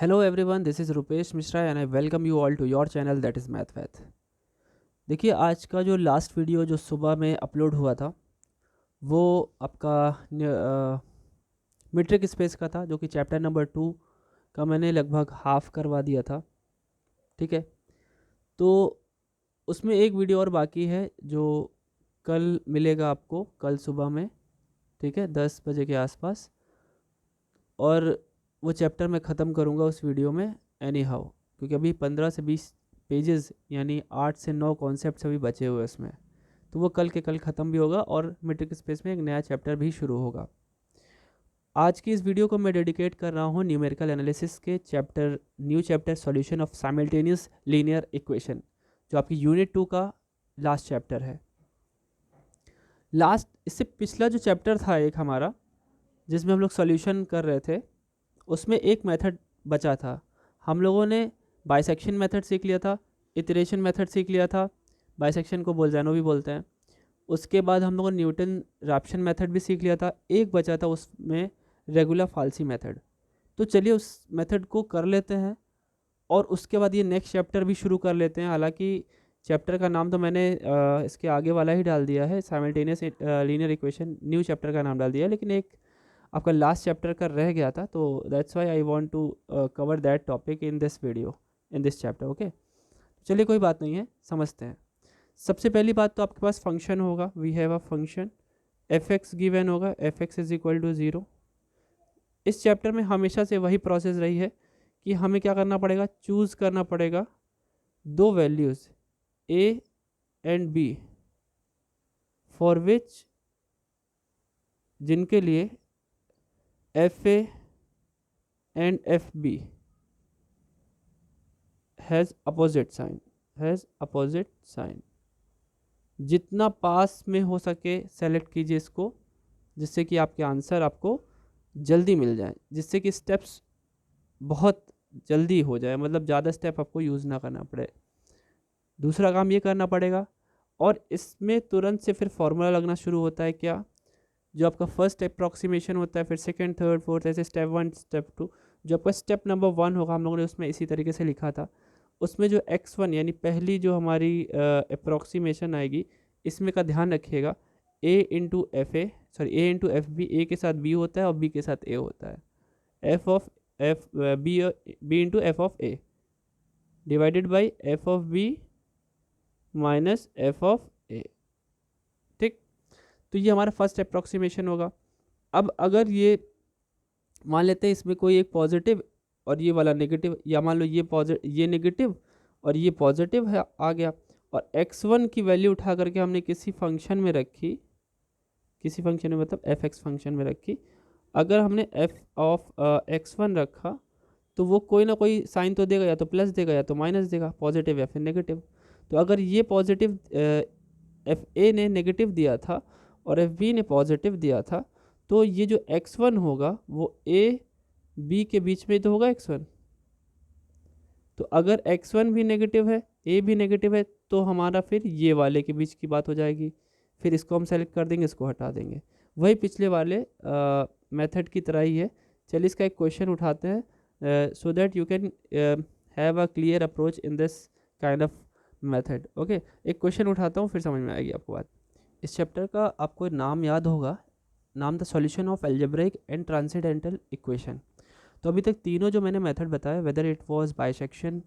Hello everyone, this is Rupesh Mishra and I welcome you all to your channel that is Math Faith। देखिए आज का जो last video जो सुबह में अपलोड हुआ था वो आपका मीट्रिक स्पेस का था, जो कि चैप्टर नंबर 2 का मैंने लगभग हाफ करवा दिया था। ठीक है, तो उसमें एक वीडियो और बाकी है जो कल मिलेगा आपको, कल सुबह में। ठीक है, 10 बजे के आसपास, और वो चैप्टर मैं ख़त्म करूँगा उस वीडियो में एनी हाउ, क्योंकि अभी 15 से 20 पेजेस यानी 8 से 9 कॉन्सेप्ट्स अभी बचे हुए उसमें, तो वो कल के कल ख़त्म भी होगा और मीट्रिक स्पेस में एक नया चैप्टर भी शुरू होगा। आज की इस वीडियो को मैं डेडिकेट कर रहा हूँ न्यूमेरिकल एनालिसिस के new chapter solution of simultaneous linear equation, जो आपकी यूनिट 2 का लास्ट चैप्टर है। इससे पिछला जो चैप्टर था एक हमारा, जिसमें हम लोग सॉल्यूशन कर रहे थे, उसमें एक मेथड बचा था। हम लोगों ने बाइसेक्शन मेथड सीख लिया था, इटरेशन मेथड सीख लिया था, बाइसेक्शन को बोल्ज़ैनो भी बोलते हैं। उसके बाद हम लोगों ने न्यूटन रैप्शन मेथड भी सीख लिया था। एक बचा था उसमें रेगुलर फाल्सी मेथड। तो चलिए उस मेथड को कर लेते हैं और उसके बाद ये नेक्स्ट चैप्टर भी शुरू कर लेते हैं। हालांकि चैप्टर का नाम तो मैंने इसके आगे वाला ही डाल दिया है, simultaneous linear equation, new chapter का नाम डाल दिया है, लेकिन एक आपका लास्ट चैप्टर का रह गया था, तो that's why I want to cover that topic in this video, in this chapter. Okay, चलिए कोई बात नहीं है, समझते हैं। सबसे पहली बात तो आपके पास फंक्शन होगा, we have a function f x given होगा, f x is equal to 0। इस चैप्टर में हमेशा से वही प्रोसेस रही है कि हमें क्या करना पड़ेगा, चूज़ करना पड़ेगा दो values A and B, for which, जिनके लिए F A and F B has opposite sign. जितना पास में हो सके सेलेक्ट कीजिए इसको, जिससे कि आपके आंसर आपको जल्दी मिल जाए, जिससे कि स्टेप्स बहुत जल्दी हो जाए, मतलब ज़्यादा स्टेप आपको यूज़ ना करना पड़े। दूसरा काम ये करना पड़ेगा, और इसमें तुरंत से फिर फॉर्मूला लगना शुरू होता है। क्या? जो आपका फर्स्ट अप्रॉक्सीमेशन होता है, फिर सेकंड, थर्ड, फोर्थ, ऐसे स्टेप 1, स्टेप 2। जो आपका स्टेप नंबर 1 होगा, हम लोगों ने उसमें इसी तरीके से लिखा था। उसमें जो x1 यानी पहली जो हमारी अप्रॉक्सीमेशन आएगी, इसमें का ध्यान रखिएगा, a इंटू एफ बी, ए के साथ b होता है और b के साथ a होता है। F of f b into f of a divided by f of b minus f of a. ठीक, तो ये हमारा फर्स्ट अप्रॉक्सीमेशन होगा। अब अगर ये मान लेते हैं इसमें कोई एक पॉजिटिव और ये वाला नेगेटिव, या मान लो ये नेगेटिव और ये पॉजिटिव है आ गया, और x1 की वैल्यू उठा करके हमने किसी फंक्शन में रखी, किसी फंक्शन में मतलब एफ एक्स फंक्शन में रखी। अगर हमने एफ ऑफ x1 रखा तो वो कोई ना कोई साइन तो देगा, या तो प्लस देगा या तो माइनस देगा, पॉजिटिव या फिर नेगेटिव। तो अगर ये पॉजिटिव एफ ए ने नेगेटिव दिया था और एफ बी ने पॉजिटिव दिया था, तो ये जो x1 होगा वो ए बी के बीच में तो होगा x1। तो अगर x1 भी नेगेटिव है, ए भी नेगेटिव है, तो हमारा फिर ये वाले के बीच की बात हो जाएगी। फिर इसको हम सेलेक्ट कर देंगे, इसको हटा देंगे। वही पिछले वाले मेथड की तरह ही है। चलिए इसका एक क्वेश्चन उठाते हैं, so that you can have a clear approach in this kind of method. Okay, एक क्वेश्चन उठाता हूँ, फिर समझ में आएगी आपको बात। इस चैप्टर का आपको नाम याद होगा, नाम था solution of algebraic and transcendental equation. तो अभी तक तीनों जो मैंने मेथड बताया, whether it was bisection,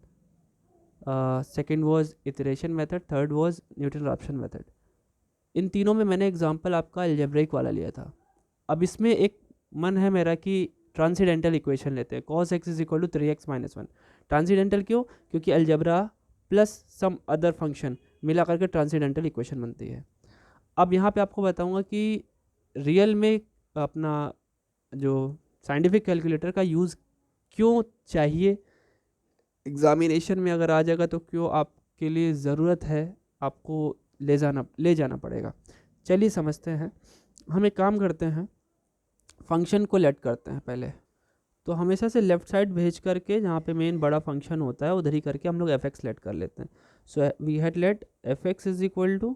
second was iteration method, third was Newton Raphson method, इन तीनों में मैंने एग्जांपल आपका अलजेब्रिक वाला लिया था। अब इसमें एक मन है मेरा कि ट्रांसेंडेंटल इक्वेशन लेते हैं, cos x is equal to 3x minus 1। Transcendental क्यों? क्योंकि algebra plus some other function मिला करके ट्रांसेंडेंटल इक्वेशन बनती है। अब यहाँ पे आपको बताऊंगा कि रियल में अपना जो साइंटिफिक कैलकुलेटर का यूज़ क्यों चाहिए, एग्जामिनेशन में अगर आ जाएगा तो क्यों आपके लिए ज़रूरत है, आपको ले जाना पड़ेगा। चलिए समझते हैं। हम एक काम करते हैं, फंक्शन को लेट करते हैं पहले। तो हमेशा से लेफ्ट साइड भेज करके जहाँ पे मेन बड़ा फंक्शन होता है उधर ही करके हम लोग एफ एक्स लेट कर लेते हैं। So we had let F x is equal to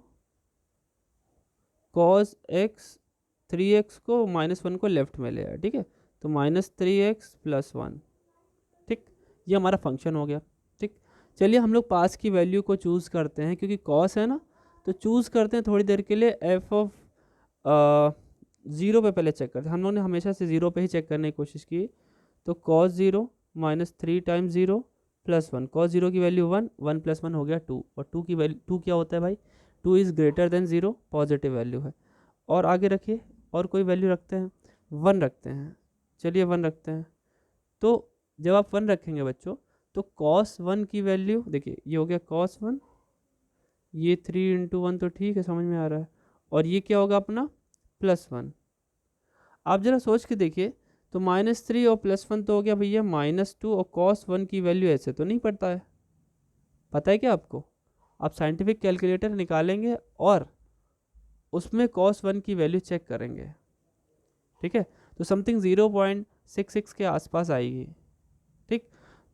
cos X, 3x को -1 को लेफ्ट में ले आया। ठीक है, तो -3x + 1। ठीक, ये हमारा फंक्शन हो गया। ठीक, चलिए हम लोग पास की वैल्यू को चूज़ करते हैं, क्योंकि कॉस है ना, तो चूज़ करते हैं थोड़ी देर के लिए एफ ऑफ ज़ीरो पे पहले चेक करते हैं। हम लोगों ने हमेशा से ज़ीरो पे ही चेक करने की कोशिश की। तो cos zero minus 3 times zero plus 1, cos zero की वैल्यू 1, 1 प्लस 1 हो गया 2, और 2 की वैल्यू 2 क्या होता है भाई, 2 is greater than zero, positive value है। और आगे रखिए, और कोई वैल्यू रखते हैं, 1 रखते हैं। चलिए 1 रखते हैं। तो जब आप 1 रखेंगे बच्चों, तो कॉस 1 की वैल्यू देखिए, ये हो गया कॉस 1, ये 3 इंटू 1, तो ठीक है, समझ में आ रहा है। और ये क्या होगा अपना प्लस 1। आप जरा सोच के देखिए, तो -3 और +1 तो हो गया भैया -2, और cos 1 की वैल्यू ऐसे तो नहीं पड़ता है, पता है क्या आपको? आप साइंटिफिक कैलकुलेटर निकालेंगे और उसमें cos 1 की वैल्यू चेक करेंगे, ठीक है, तो समथिंग 0.66 के आसपास आएगी। ठीक,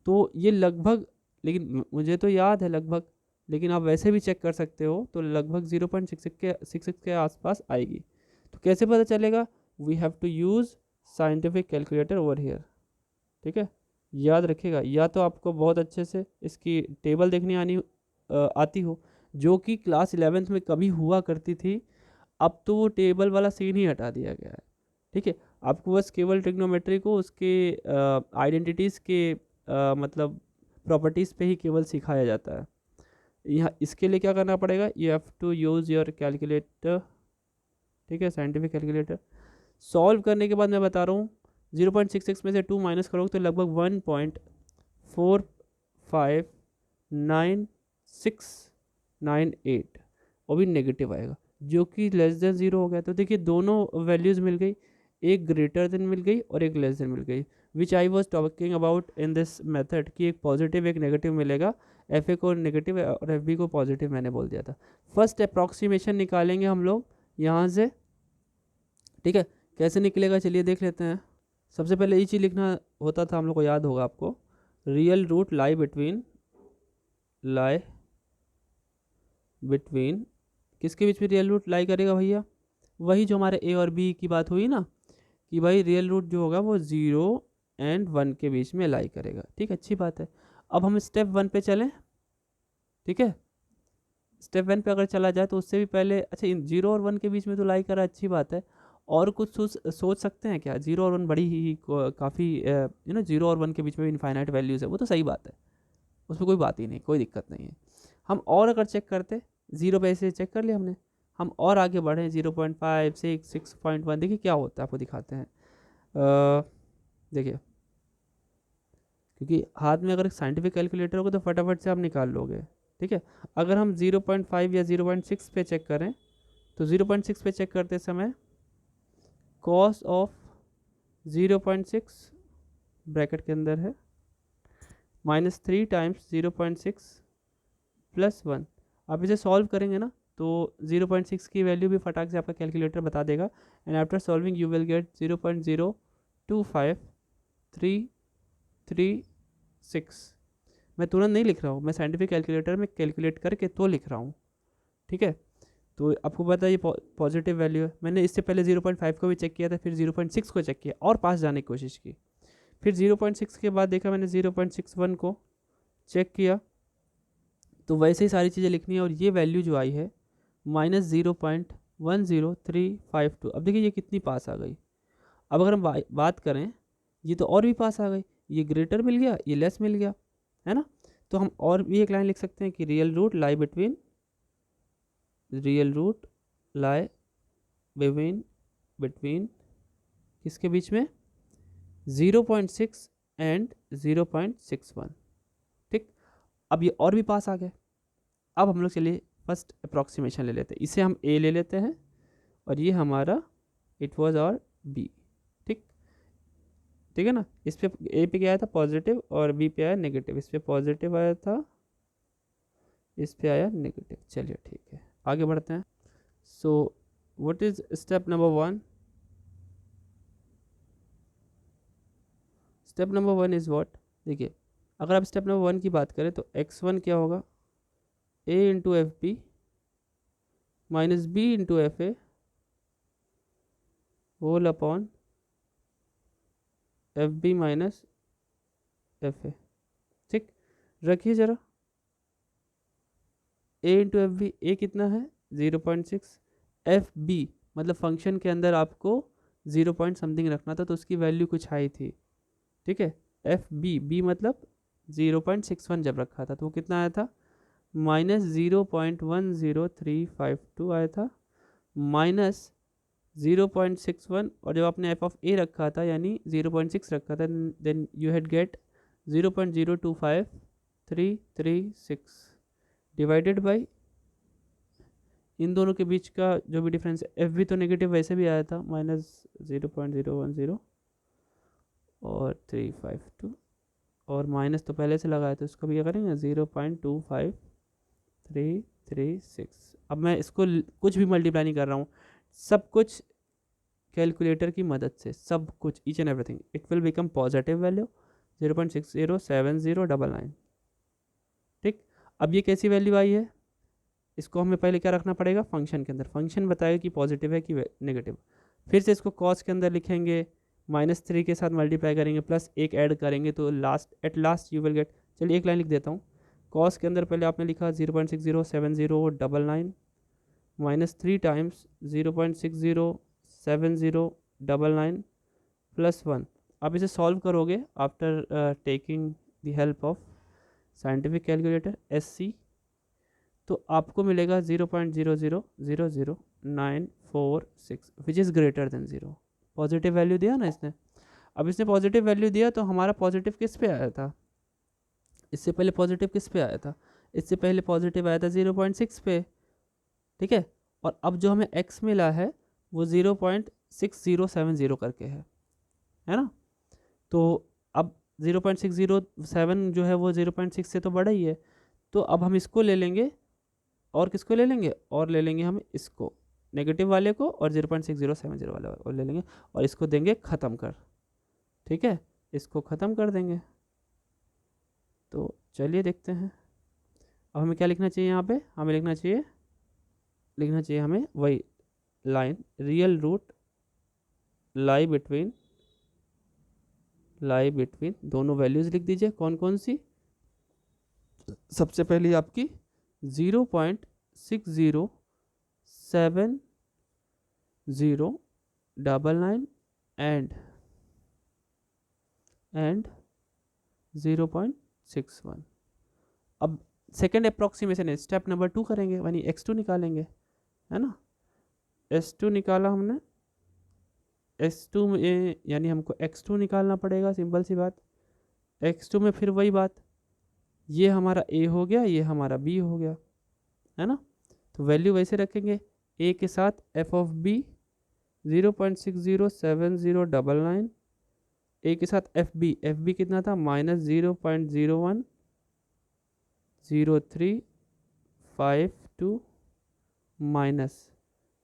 तो ये लगभग, लेकिन मुझे तो याद है लगभग, लेकिन आप वैसे भी चेक कर सकते हो, तो लगभग 0.66 के आसपास आएगी। तो कैसे पता चलेगा? We have to use scientific calculator over here. ठीक है, याद रखिएगा, या तो आपको बहुत अच्छे से इसकी टेबल देखनी आती हो, जो कि क्लास 11th में कभी हुआ करती थी। अब तो वो टेबल वाला सीन ही हटा दिया गया है। ठीक है, आपको बस केवल ट्रिग्नोमेट्री को उसके आइडेंटिटीज़ के मतलब प्रॉपर्टीज़ पे ही केवल सिखाया जाता है। यहाँ इसके लिए क्या करना पड़ेगा? You have to use your calculator. ठीक है, साइंटिफिक कैलकुलेटर। सॉल्व करने के बाद मैं बता रहा हूँ, 0.66 में से 2 माइनस करोगे तो लगभग 1.459698, और भी नेगेटिव आएगा, जो कि लेस देन ज़ीरो हो गया। तो देखिए दोनों वैल्यूज़ मिल गई, एक ग्रेटर देन मिल गई और एक लेस देन मिल गई, which I was talking about in this method, कि एक पॉजिटिव एक नेगेटिव मिलेगा। एफ ए को नेगेटिव और एफ बी को पॉजिटिव मैंने बोल दिया था। फर्स्ट अप्रॉक्सीमेशन निकालेंगे हम लोग यहाँ से। ठीक है, कैसे निकलेगा चलिए देख लेते हैं। सबसे पहले ये चीज़ लिखना होता था हम लोग को, याद होगा आपको, रियल रूट लाई बिटवीन किसके बीच में रियल रूट लाई करेगा भैया? वही जो हमारे ए और बी की बात हुई ना, कि भाई रियल रूट जो होगा वो 0 एंड 1 के बीच में लाई करेगा। ठीक है, अच्छी बात है। अब हम स्टेप 1 पे चलें। ठीक है, स्टेप 1 पे अगर चला जाए तो उससे भी पहले, अच्छा इन 0 और 1 के बीच में तो लाई करा, अच्छी बात है। और कुछ सोच सकते हैं क्या? 0 और 1 बड़ी ही काफ़ी 0 और 1 के बीच में इनफाइनाइट वैल्यूज़ है, वो तो सही बात है, उसमें कोई बात ही नहीं, कोई दिक्कत नहीं है। हम और अगर चेक करते, 0 पे ऐसे चेक कर लिया हमने, हम और आगे बढ़े 0.5 6 6.1, देखिए क्या होता है, आपको दिखाते हैं। देखिए, क्योंकि हाथ में अगर साइंटिफिक कैलकुलेटर होगा तो फटाफट से आप निकाल लोगे। ठीक है, अगर हम 0.5 या 0.6 पे चेक करें, तो 0.6 पे चेक करते समय कॉस ऑफ 0.6 ब्रैकेट के अंदर है -3 टाइम्स 0.6 प्लस 1। आप इसे सॉल्व करेंगे ना, तो 0.6 की वैल्यू भी फटाक से आपका कैलकुलेटर बता देगा, and after solving you will gate 0.025336। मैं तुरंत नहीं लिख रहा हूँ, मैं साइंटिफिक कैलकुलेटर में कैलकुलेट करके तो लिख रहा हूँ। ठीक है, तो आपको पता है ये पॉजिटिव वैल्यू है। मैंने इससे पहले 0.5 को भी चेक किया था, फिर 0.6 को चेक किया और पास जाने की कोशिश की, फिर 0.6 के बाद देखा मैंने 0.61 को चेक किया, तो वैसे ही सारी चीज़ें लिखनी है। और ये वैल्यू जो आई है -0.10352, अब देखिए ये कितनी पास आ गई। अब अगर हम बात करें, ये तो और भी पास आ गई, ये ग्रेटर मिल गया, ये लेस मिल गया, है ना। तो हम और भी एक लाइन लिख सकते हैं कि real root lie between between किसके बीच में? 0.6 एंड 0.61। ठीक, अब ये और भी पास आ गए। अब हम लोग चलिए फर्स्ट अप्रॉक्सीमेशन ले लेते हैं, इसे हम ए ले लेते हैं, और ये हमारा इट वाज और बी। ठीक, ठीक है ना। इस पे ए पे क्या आया था पॉजिटिव, और बी पे आया नेगेटिव। इस पे पॉजिटिव आया था, इस पे आया नेगेटिव। चलिए ठीक है, आगे बढ़ते हैं। So what is step number 1? Step number 1 is what? देखिए, अगर आप स्टेप नंबर 1 की बात करें तो x1 क्या होगा? a into F B minus B into F A whole upon F B minus F A. ठीक, रखिए ज़रा। a into F B, A कितना है 0.6, एफ बी मतलब फंक्शन के अंदर आपको 0 पॉइंट समथिंग रखना था, तो उसकी वैल्यू कुछ हाई थी, ठीक है। एफ बी, बी मतलब 0.61 जब रखा था तो वो कितना आया था, -0.10352 आया था, माइनस 0.61, और जब आपने एफ ऑफ ए रखा था यानी 0.6 रखा था, then you had get 0.025336 divided by इन दोनों के बीच का जो भी डिफरेंस है। एफ भी तो नेगेटिव वैसे भी आया था, -0.010 और 352, और माइनस तो पहले से लगाया तो इसको भी क्या करेंगे 0.25336। अब मैं इसको कुछ भी मल्टीप्लाई नहीं कर रहा हूँ, सब कुछ कैलकुलेटर की मदद से, सब कुछ each and everything, it will become positive value 0.607099। ठीक, अब ये कैसी वैल्यू आई है, इसको हमें पहले क्या रखना पड़ेगा, फंक्शन के अंदर, फंक्शन बताएगा कि पॉजिटिव है कि नेगेटिव। फिर से इसको कॉस के अंदर लिखेंगे, -3 के साथ मल्टीप्लाई करेंगे, प्लस एक ऐड करेंगे, तो at last you will gate, चलिए एक लाइन लिख देता हूँ। कॉस के अंदर पहले आपने लिखा 0.607099 -3 टाइम्स 0.607099 +1। आप इसे सॉल्व करोगे after taking the help of scientific calculator SC, तो आपको मिलेगा 0.00000946 which is greater than 0। Positive value दिया ना इसने। अब इसने पॉजिटिव वैल्यू दिया तो हमारा पॉजिटिव किस पे आया था, इससे पहले पॉजिटिव किस पे आया था, इससे पहले पॉजिटिव आया था 0.6 पे, ठीक है। और अब जो हमें x मिला है वो 0.6070 करके है ना। तो अब 0.607 जो है वो 0.6 से तो बड़ा ही है, तो अब हम इसको ले लेंगे, और किसको ले लेंगे, और ले लेंगे हम इसको नेगेटिव वाले को, और 0.6070 वाले और ले लेंगे, और इसको देंगे ख़त्म कर, ठीक है, इसको ख़त्म कर देंगे। तो चलिए देखते हैं, अब हमें क्या लिखना चाहिए यहाँ पे, हमें लिखना चाहिए हमें वही line, real root lie between दोनों वैल्यूज़ लिख दीजिए, कौन कौन सी, सबसे पहली आपकी 0.607099 एंड 0.61। अब सेकेंड अप्रोक्सीमेशन है, स्टेप नंबर 2 करेंगे, यानी x2 निकालेंगे, है ना। s2 निकाला हमने, s2 में यानी हमको x2 निकालना पड़ेगा, सिंपल सी बात। x2 में फिर वही बात, ये हमारा a हो गया, ये हमारा b हो गया, है ना। तो वैल्यू वैसे रखेंगे, a के साथ f ऑफ b 0.607099, a के साथ एफ बी कितना था, -0.010352 माइनस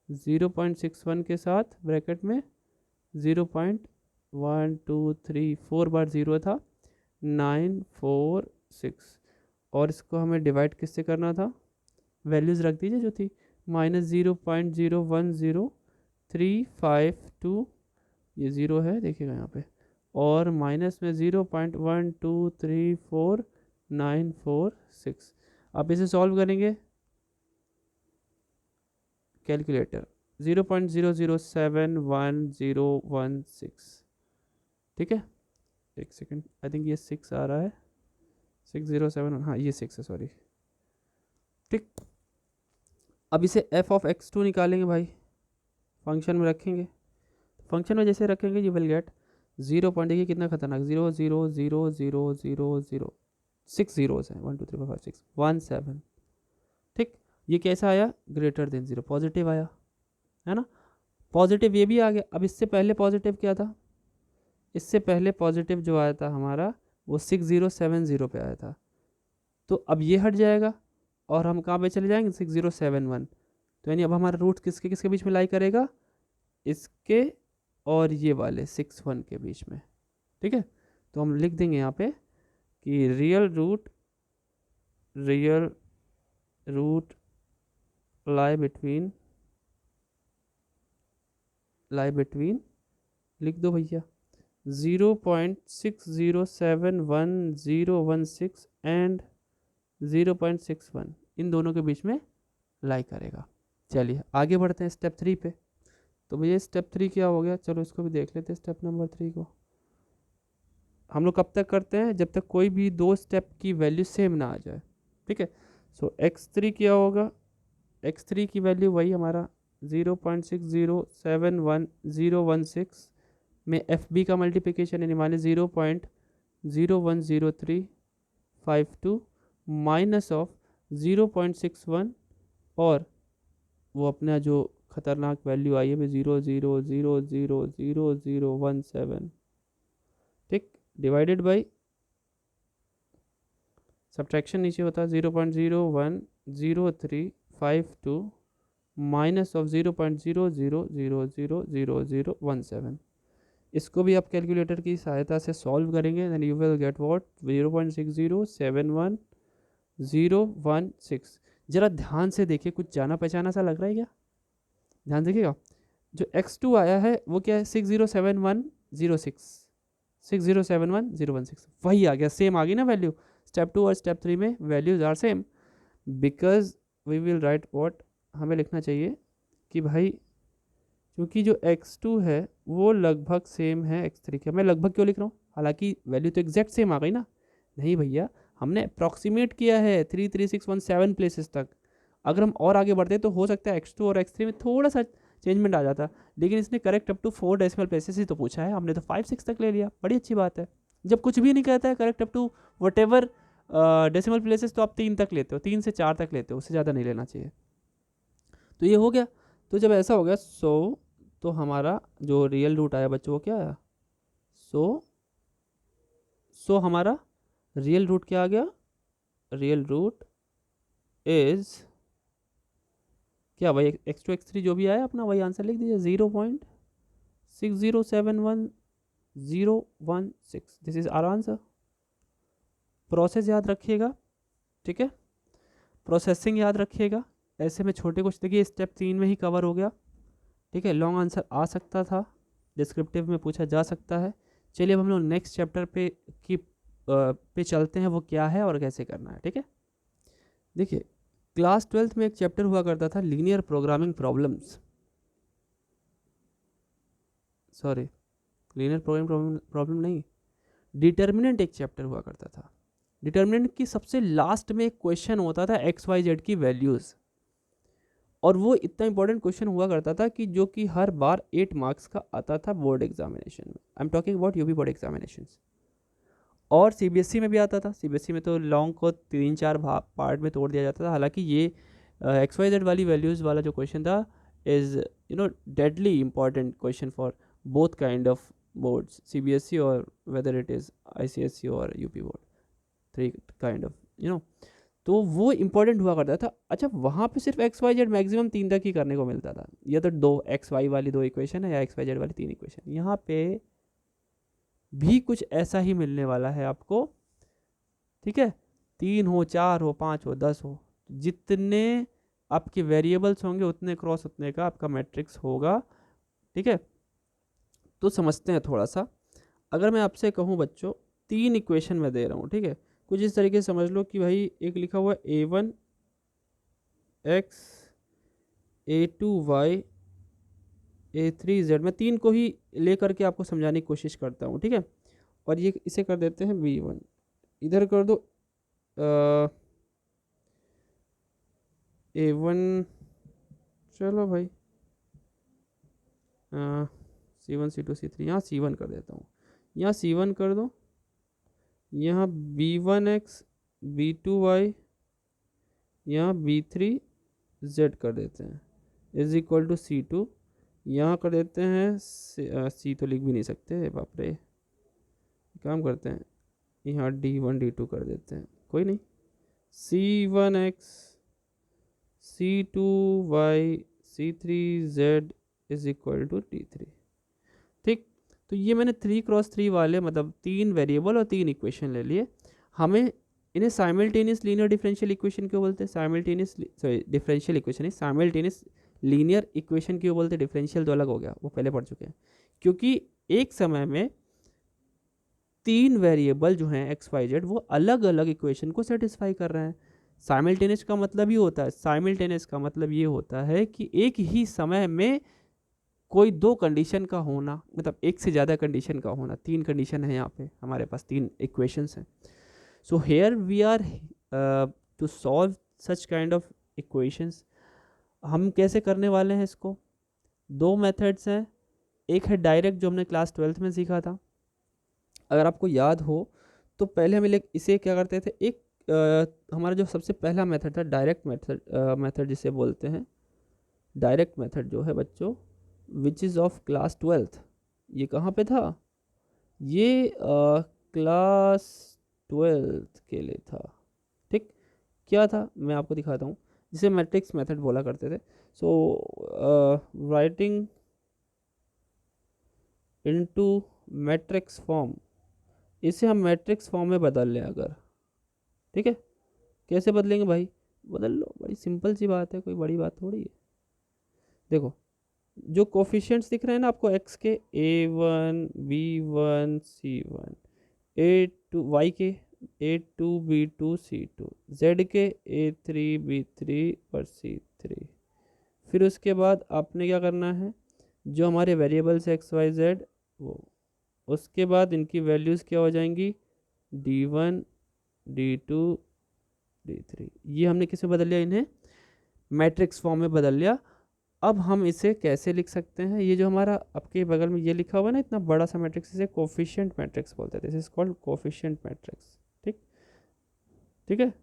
0.61 के साथ ब्रैकेट में 0.1234 बार 0 था 946, और इसको हमें डिवाइड किससे करना था, वैल्यूज़ रख दीजिए जो थी, -0.010352, ये 0 है देखिएगा यहाँ पे, और माइनस में 0.1234946। आप इसे सॉल्व करेंगे कैलकुलेटर, 0.007116, ठीक है। एक सेकंड, आई थिंक ये 6 आ रहा है, 607, हाँ ये 6 है, सॉरी, ठीक। अब इसे f ऑफ x2 निकालेंगे भाई, फंक्शन में रखेंगे, फंक्शन में जैसे रखेंगे यू विल गेट 0 पॉइंट, देखिए कितना खतरनाक, 0.00000 6 जीरोस हैं, 1 2 3 4 5 6 1 7, ठीक। ये कैसा आया, ग्रेटर देन 0, पॉजिटिव आया, है ना। पॉजिटिव ये भी आ गया। अब इससे पहले पॉजिटिव क्या था, इससे पहले पॉजिटिव जो आया था हमारा वो 6070 पे आया था, तो अब ये हट जाएगा और हम कहाँ पे चले जाएंगे 6071, तो यानी अब हमारा रूट किसके किसके बीच में लाई करेगा, इसके और ये वाले 61 के बीच में, ठीक है। तो हम लिख देंगे यहाँ पे कि रियल रूट लाई बिटवीन लिख दो भैया, 0.60711016 एंड 0.61 इन दोनों के बीच में लाई करेगा। चलिए आगे बढ़ते हैं स्टेप 3 पे। तो भैया स्टेप 3 क्या हो गया, चलो इसको भी देख लेते हैं स्टेप नंबर 3 को। हम लोग कब तक करते हैं, जब तक कोई भी दो स्टेप की वैल्यू सेम ना आ जाए, ठीक है। सो x3 क्या होगा, x3 की वैल्यू वही हमारा 0.60711016 में FB का मल्टीप्लिकेशन यानी माने 0.010352 माइनस ऑफ 0.61 और वो अपना जो खतरनाक वैल्यू आई है 0.00000017, ठीक, डिवाइडेड बाई सब्ट्रैक्शन नीचे होता है 0.010352 माइनस ऑफ 0.00000017। इसको भी आप कैलकुलेटर की सहायता से सॉल्व करेंगे, then you will get what 0.60711016। जरा ध्यान से देखिए, कुछ जाना पहचाना सा लग रहा है क्या, ध्यान देखिएगा। जो x2 आया है वो क्या है 607106 वही आ गया, सेम आ गई ना वैल्यू। स्टेप 2 और स्टेप 3 में values are same because we will write what, हमें लिखना चाहिए कि भाई क्योंकि जो x2 है वो लगभग सेम है x3 के। मैं लगभग क्यों लिख रहा हूँ, हालांकि वैल्यू तो एग्जैक्ट सेम आ गई ना, नहीं भैया हमने अप्रॉक्सीमेट किया है 33617 प्लेसेस तक। अगर हम और आगे बढ़ते तो हो सकता है x2 और x3 में थोड़ा सा चेंजमेंट आ जाता, लेकिन इसने correct up to 4 decimal places ही तो पूछा है, हमने तो 5-6 तक ले लिया, बड़ी अच्छी बात है। जब कुछ भी नहीं कहता है correct up to whatever decimal places, तो आप 3 तक लेते हो, 3 से 4 तक लेते हो, उससे ज़्यादा नहीं लेना चाहिए। तो ये हो गया। तो जब ऐसा हो गया तो हमारा जो रियल रूट आया बच्चों वो क्या आया, सो हमारा रियल रूट क्या आ गया, रियल रूट इज क्या भाई x2 x3 जो भी आया अपना वही आंसर लिख दीजिए 0.60711016। This is our answer. Process याद रखिएगा, ठीक है, प्रोसेसिंग याद रखिएगा। ऐसे में छोटे कुछ देखिए स्टेप 3 में ही कवर हो गया, ठीक है। लॉन्ग आंसर आ सकता था, डिस्क्रिप्टिव में पूछा जा सकता है। चलिए अब हम लोग नेक्स्ट चैप्टर पे चलते हैं, वो क्या है और कैसे करना है, ठीक है। देखिए क्लास 12th में एक चैप्टर हुआ करता था linear programming problems, sorry linear programming problem नहीं, डिटर्मिनेंट एक चैप्टर हुआ करता था। डिटर्मिनेंट की सबसे लास्ट में एक क्वेश्चन होता था XYZ की वैल्यूज़, और वो इतना इंपॉर्टेंट क्वेश्चन हुआ करता था कि जो कि हर बार 8 मार्क्स का आता था बोर्ड एग्जामिनेशन में। I am talking about UP board examination. और CBSE में भी आता था। CBSE में तो लॉन्ग को 3-4 पार्ट में तोड़ दिया जाता था। हालांकि ये XYZ वाली वैल्यूज़ वाला जो क्वेश्चन था is deadly important question for both kind of boards, CBSE और वेदर इट इज़ ICSE और यूपी बोर्ड, 3 काइंड ऑफ तो वो इंपॉर्टेंट हुआ करता था। अच्छा वहाँ पे सिर्फ XYZ मैक्सिमम 3 तक ही करने को मिलता था, या तो 2 XY वाली 2 इक्वेशन है या XYZ वाली 3 इक्वेशन। यहाँ पे भी कुछ ऐसा ही मिलने वाला है आपको, ठीक है। 3 हो, 4 हो, 5 हो, 10 हो, जितने आपके वेरिएबल्स होंगे उतने क्रॉस उतने का आपका मैट्रिक्स होगा, ठीक है। तो समझते हैं थोड़ा सा। अगर मैं आपसे कहूँ बच्चों 3 इक्वेशन मैं दे रहा हूँ, ठीक है, कुछ इस तरीके से समझ लो कि भाई एक लिखा हुआ A1x A2y A3z, मैं 3 को ही लेकर के आपको समझाने की कोशिश करता हूँ, ठीक है। और ये इसे कर देते हैं B1, इधर कर दो A1, चलो भाई C1 C2 C3, यहाँ C1 कर देता हूँ, यहाँ C1 कर दो, यहाँ B1x B2y, यहाँ B3z कर देते हैं इज इक्वल टू C2, यहाँ कर देते हैं C तो लिख भी नहीं सकते, बाप रे, काम करते हैं यहाँ D1 D2 कर देते हैं, कोई नहीं, C1x C2y C3z is equal to D3, ठीक। तो ये मैंने 3x3 वाले मतलब 3 वेरिएबल और 3 इक्वेशन ले लिए। हमें इन्हें साइमल्टेनियस लीनियर डिफरेंशियल इक्वेशन क्यों बोलते हैं, साइमल्टेनियस सॉरी डिफरेंशियल इक्वेशन नहीं, साइमल्टेनियस लीनियर इक्वेशन क्यों बोलते हैं, डिफरेंशियल तो अलग हो गया, वो पहले पढ़ चुके हैं। क्योंकि एक समय में 3 वेरिएबल जो हैं एक्स वाई जेड वो अलग अलग इक्वेशन को सेटिस्फाई कर रहे हैं। साइमल्टेनियस का मतलब ये होता है, साइमल्टेनियस का मतलब ये होता है कि एक ही समय में कोई 2 कंडीशन का होना, मतलब एक से ज़्यादा कंडीशन का होना। 3 कंडीशन है यहाँ पे हमारे पास, 3 इक्वेशंस हैं। So here we are to solve such kind of equations. हम कैसे करने वाले हैं इसको? 2 मेथड्स हैं। एक है डायरेक्ट, जो हमने क्लास 12th में सीखा था। अगर आपको याद हो तो पहले हम इसे क्या करते थे, एक हमारा जो सबसे पहला मेथड था डायरेक्ट मेथड जिसे बोलते हैं। डायरेक्ट मेथड जो है बच्चों, which is of class 12th, ये कहाँ पे था? ये क्लास 12th के लिए था। ठीक, क्या था मैं आपको दिखाता हूँ, जिसे मैट्रिक्स मेथड बोला करते थे। So writing into matrix form, इसे हम मैट्रिक्स फॉर्म में बदल लें अगर, ठीक है। कैसे बदलेंगे भाई? बदल लो, बड़ी सिंपल सी बात है, कोई बड़ी बात थोड़ी है। देखो, जो कोफिशिएंट्स दिख रहे हैं ना आपको एक्स के, a1 b1 c1, a2 y के a2 b2 c2, z के a3 b3 और c3। फिर उसके बाद आपने क्या करना है, जो हमारे वेरिएबल्स एक्स वाई जेड वो, उसके बाद इनकी वैल्यूज़ क्या हो जाएंगी, d1 d2 d3। ये हमने किस में बदल लिया, इन्हें मैट्रिक्स फॉर्म में बदल लिया। अब हम इसे कैसे लिख सकते हैं? ये जो हमारा आपके बगल में ये लिखा हुआ है ना, इतना बड़ा सा मैट्रिक्स, इसे कोफिशिएंट मैट्रिक्स बोलते थे। This is called coefficient matrix. ठीक, ठीक है।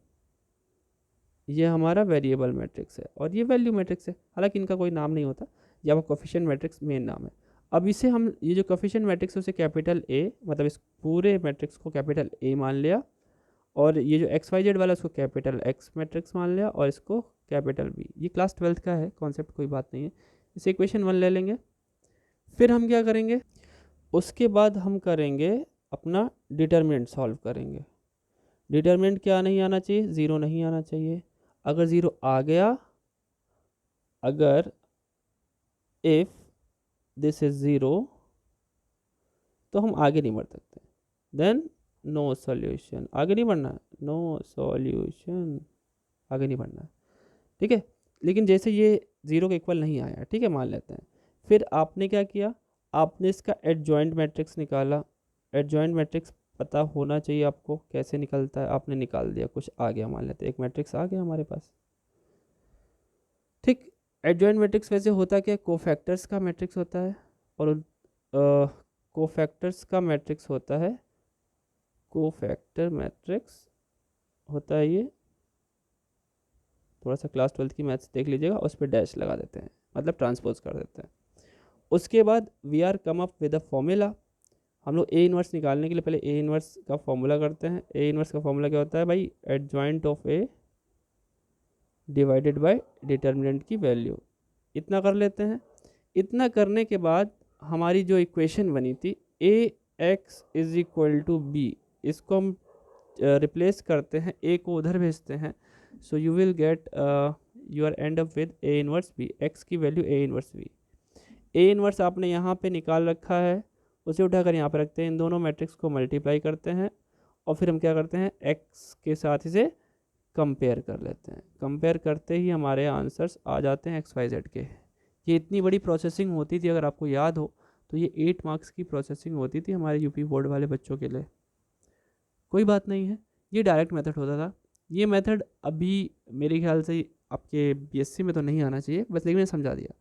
ये हमारा वेरिएबल मैट्रिक्स है और ये वैल्यू मैट्रिक्स है, हालांकि इनका कोई नाम नहीं होता, ये आपका कोफिशिएंट मैट्रिक्स मेन नाम है। अब इसे हम, ये जो कोफिशिएंट मैट्रिक्स है उसे कैपिटल ए, मतलब इस पूरे मैट्रिक्स को कैपिटल ए मान लिया, और ये जो एक्स वाई जेड वाला उसको कैपिटल एक्स मैट्रिक्स मान लिया, और इसको कैपिटल बी। ये क्लास 12th का है कॉन्सेप्ट, कोई बात नहीं है। इसे इक्वेशन 1 ले लेंगे। फिर हम क्या करेंगे, उसके बाद हम करेंगे अपना डिटर्मिनेंट सॉल्व करेंगे। डिटर्मिनेंट क्या नहीं आना चाहिए, ज़ीरो नहीं आना चाहिए। अगर ज़ीरो आ गया, अगर इफ़ दिस इज ज़ीरो, तो हम आगे नहीं बढ़ सकते। देन नो सॉल्यूशन, आगे नहीं बढ़ना है, नो सॉल्यूशन, आगे नहीं बढ़ना है, ठीक है। लेकिन जैसे ये ज़ीरो के इक्वल नहीं आया, ठीक है, मान लेते हैं, फिर आपने क्या किया, आपने इसका एडजॉइंट मैट्रिक्स निकाला। एडजॉइंट मैट्रिक्स पता होना चाहिए आपको कैसे निकलता है, आपने निकाल दिया, कुछ आ गया, मान लेते हैं एक मैट्रिक्स आ गया हमारे पास। ठीक, एडजॉइंट मैट्रिक्स वैसे होता क्या, कोफैक्टर्स का मैट्रिक्स होता है, और कोफैक्टर्स का मैट्रिक्स होता है, कोफैक्टर मैट्रिक्स होता है ये। थोड़ा सा क्लास 12th की मैथ्स देख लीजिएगा, उस पर डैश लगा देते हैं, मतलब ट्रांसपोज कर देते हैं। उसके बाद we are come up with a formula. हम लोग ए इनवर्स निकालने के लिए पहले ए इनवर्स का फॉर्मूला करते हैं। ए इनवर्स का फॉर्मूला क्या होता है भाई, adjoint of a divided by determinant की वैल्यू। इतना कर लेते हैं। इतना करने के बाद हमारी जो इक्वेशन बनी थी a x is equal to b, इसको हम रिप्लेस करते हैं, ए को उधर भेजते हैं। So you will get your end up with a inverse b, x की value a inverse b. A inverse आपने यहाँ पे निकाल रखा है, उसे उठाकर यहाँ पे रखते हैं, इन दोनों मैट्रिक्स को मल्टीप्लाई करते हैं, और फिर हम क्या करते हैं, एक्स के साथ इसे कंपेयर कर लेते हैं। कंपेयर करते ही हमारे आंसर्स आ जाते हैं एक्स वाई जेड के। ये इतनी बड़ी प्रोसेसिंग होती थी, अगर आपको याद हो तो ये 8 मार्क्स की प्रोसेसिंग होती थी हमारे यूपी बोर्ड वाले बच्चों के लिए। कोई बात नहीं है, ये डायरेक्ट मेथड होता था। ये मेथड अभी मेरे ख्याल से आपके बीएससी में तो नहीं आना चाहिए, बस लेकिन मैंने समझा दिया।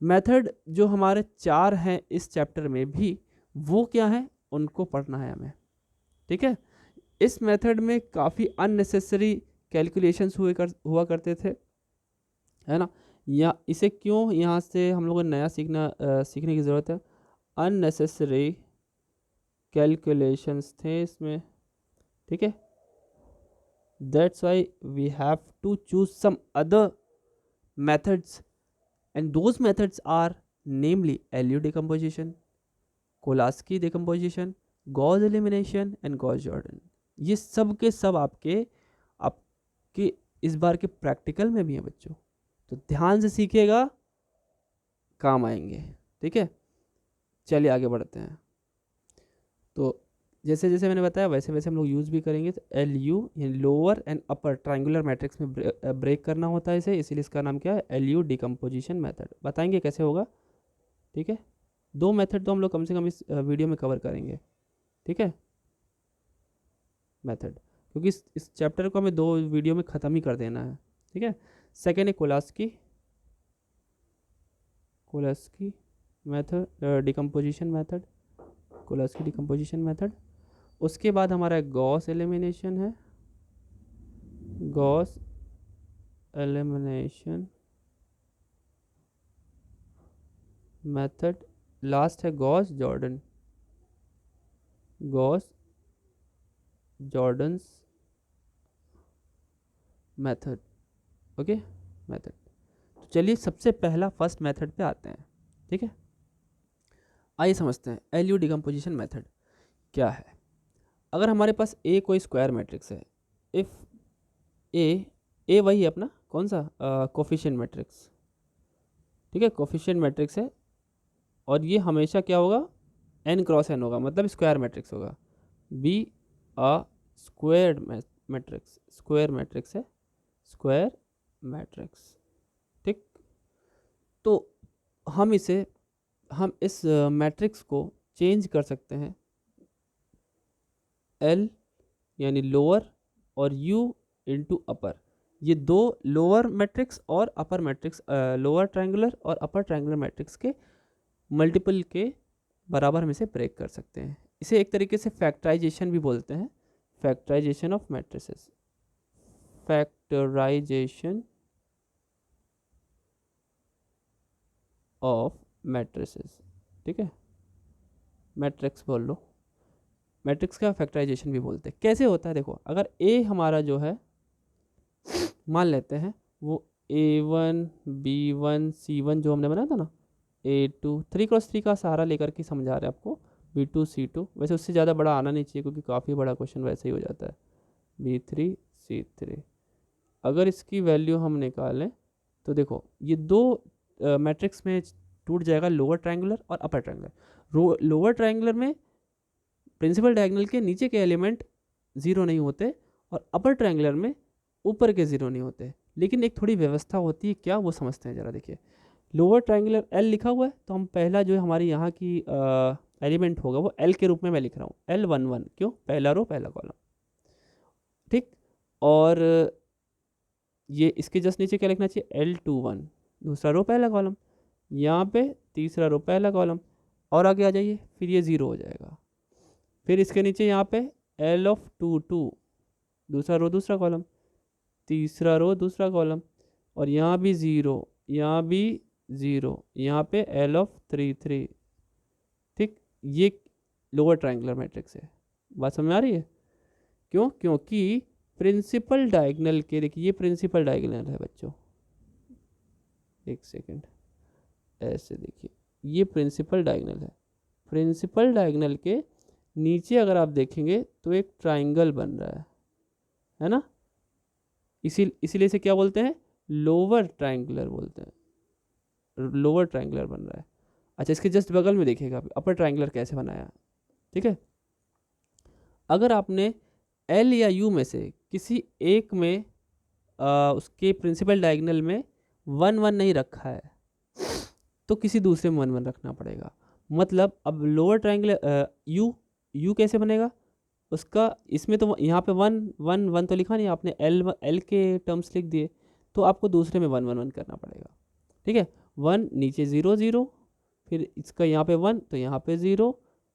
मेथड जो हमारे 4 हैं इस चैप्टर में भी, वो क्या है उनको पढ़ना है हमें, ठीक है। इस मेथड में काफ़ी अननेसेसरी कैलकुलेशंस हुआ करते थे, है ना। या इसे क्यों यहाँ से हम लोगों को नया सीखने की ज़रूरत है। अननेसेसरी कैलकुलेशंस थे इसमें, ठीक है। That's why we have to choose some other methods, and those methods are namely LU decomposition, Kolasky decomposition, Gauss elimination and Gauss Jordan। ये सब के सब आपके इस बार के प्रैक्टिकल में भी हैं बच्चों, तो ध्यान से सीखिएगा, काम आएंगे, ठीक है। चलिए आगे बढ़ते हैं। तो जैसे जैसे मैंने बताया वैसे वैसे हम लोग यूज़ भी करेंगे। तो एल यू यानी lower and upper triangular matrix में ब्रेक करना होता है इसे, इसीलिए इसका नाम क्या है, एल यू डिकम्पोजिशन मेथड। बताएंगे कैसे होगा, ठीक है। 2 मेथड तो हम लोग कम से कम इस वीडियो में कवर करेंगे, ठीक है, मेथड, क्योंकि इस चैप्टर को हमें 2 वीडियो में ख़त्म ही कर देना है, ठीक है। सेकेंड है Cholesky method, decomposition method, Cholesky decomposition method. उसके बाद हमारा गॉस एलिमिनेशन है, गॉस एलिमिनेशन मेथड। लास्ट है Gauss Jordan's method, okay method. तो चलिए सबसे पहला फर्स्ट मेथड पे आते हैं, ठीक है। आइए समझते हैं एल यू डिकम्पोजिशन मेथड क्या है। अगर हमारे पास ए कोई स्क्वायर मैट्रिक्स है, इफ़ ए वही है अपना कौन सा कोफिशिएंट मैट्रिक्स, ठीक है, कोफिशिएंट मैट्रिक्स है, और ये हमेशा क्या होगा, एन क्रॉस एन होगा, मतलब स्क्वायर मैट्रिक्स होगा। बी अ स्क्वायर मैट्रिक्स है, स्क्वायर मैट्रिक्स, ठीक। तो हम इस मैट्रिक्स को चेंज कर सकते हैं, एल यानी लोअर और यू इनटू अपर। ये 2 लोअर मैट्रिक्स और अपर मैट्रिक्स, लोअर ट्रायंगुलर और अपर ट्रायंगुलर मैट्रिक्स के मल्टीपल के बराबर में से ब्रेक कर सकते हैं। इसे एक तरीके से फैक्टराइजेशन भी बोलते हैं, factorisation of matrices, factorisation of matrices, ठीक है, मैट्रिक्स बोल लो, मैट्रिक्स का फैक्टराइजेशन भी बोलते हैं। कैसे होता है देखो, अगर ए हमारा जो है मान लेते हैं वो A1 B1 C1 जो हमने बनाया था ना, A2 3x3 का सहारा लेकर के समझा रहे हैं आपको, B2 C2, वैसे उससे ज़्यादा बड़ा आना नहीं चाहिए क्योंकि काफ़ी बड़ा क्वेश्चन वैसे ही हो जाता है, B3 C3। अगर इसकी वैल्यू हम निकालें तो देखो ये 2 मैट्रिक्स में टूट जाएगा, लोअर ट्रायंगुलर और अपर ट्रायंगुलर। लोअर ट्रायंगुलर में प्रिंसिपल डायगोनल के नीचे के एलिमेंट 0 नहीं होते, और अपर ट्रायंगुलर में ऊपर के 0 नहीं होते, लेकिन एक थोड़ी व्यवस्था होती है, क्या वो समझते हैं ज़रा। देखिए लोअर ट्रायंगुलर एल लिखा हुआ है, तो हम पहला जो है हमारी यहाँ की एलिमेंट होगा वो एल के रूप में मैं लिख रहा हूँ, L11, क्यों, पहला रो पहला कॉलम, ठीक। और ये इसके जस्ट नीचे क्या लिखना चाहिए, L21, दूसरा रो पहला कॉलम, यहाँ पे तीसरा रो पहला कॉलम, और आगे आ जाइए, फिर ये 0 हो जाएगा। फिर इसके नीचे यहाँ पे L22, दूसरा रो दूसरा कॉलम, तीसरा रो दूसरा कॉलम, और यहाँ भी 0, यहाँ भी 0, यहाँ पे L33, ठीक। ये लोअर ट्रायंगुलर मैट्रिक्स है, बात समझ आ रही है। क्यों, क्योंकि प्रिंसिपल डायगोनल के, देखिए ये प्रिंसिपल डायगोनल है बच्चों, एक सेकेंड, ऐसे देखिए ये प्रिंसिपल डायगोनल है, प्रिंसिपल डायगोनल के नीचे अगर आप देखेंगे तो एक ट्राइंगल बन रहा है ना, इसीलिए इसे क्या बोलते हैं, लोअर ट्रायंगुलर बोलते हैं, लोअर ट्रायंगुलर बन रहा है। अच्छा इसके जस्ट बगल में देखिएगा अपर ट्रायंगुलर कैसे बनाया, ठीक है। अगर आपने एल या यू में से किसी एक में उसके प्रिंसिपल डायगोनल में 1 1 नहीं रखा है, तो किसी दूसरे में 1 1 रखना पड़ेगा। मतलब अब लोअर ट्रायंगुलर यू कैसे बनेगा उसका, इसमें तो यहाँ पे 1 1 1 तो लिखा नहीं आपने, एल के टर्म्स लिख दिए, तो आपको दूसरे में 1 1 1 करना पड़ेगा, ठीक है। 1 नीचे 0 0, फिर इसका यहाँ पे 1 तो यहाँ पे 0,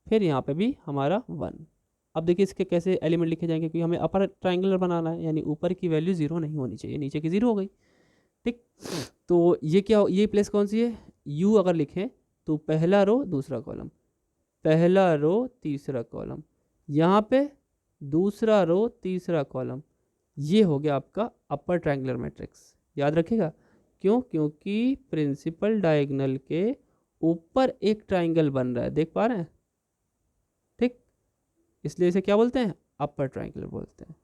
फिर यहाँ पे भी हमारा 1। अब देखिए इसके कैसे एलिमेंट लिखे जाएंगे, क्योंकि हमें अपर ट्रायंगुलर बनाना है, यानी ऊपर की वैल्यू 0 नहीं होनी चाहिए, नीचे की 0 हो गई, ठीक। तो ये क्या, ये प्लेस कौन सी है, यू अगर लिखें तो पहला रो दूसरा कॉलम, पहला रो तीसरा कॉलम, यहाँ पे दूसरा रो तीसरा कॉलम, ये हो गया आपका अपर ट्रायंगुलर मैट्रिक्स, याद रखिएगा। क्यों, क्योंकि प्रिंसिपल डायगोनल के ऊपर एक ट्रायंगल बन रहा है, देख पा रहे हैं, ठीक, इसलिए इसे क्या बोलते हैं, अपर ट्रायंगुलर बोलते हैं,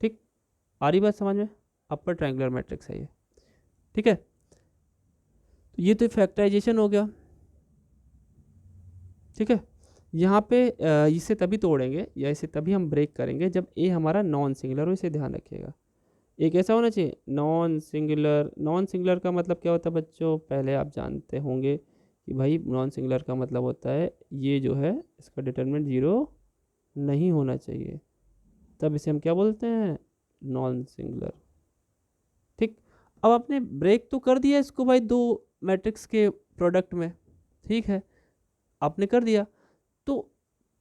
ठीक। आ रही बात समझ में, अपर ट्रायंगुलर मैट्रिक्स है ये, ठीक है। तो ये तो फैक्टराइजेशन हो गया, ठीक है। यहाँ पे इसे तभी तोड़ेंगे या इसे तभी हम ब्रेक करेंगे जब ए हमारा नॉन सिंगुलर हो, इसे ध्यान रखिएगा। एक ऐसा होना चाहिए नॉन सिंगुलर। नॉन सिंगुलर का मतलब क्या होता है बच्चों, पहले आप जानते होंगे कि भाई नॉन सिंगुलर का मतलब होता है ये जो है इसका डिटरमिनेंट 0 नहीं होना चाहिए, तब इसे हम क्या बोलते हैं, नॉन सिंगुलर। ठीक, अब आपने ब्रेक तो कर दिया इसको भाई दो मैट्रिक्स के प्रोडक्ट में, ठीक है, आपने कर दिया, तो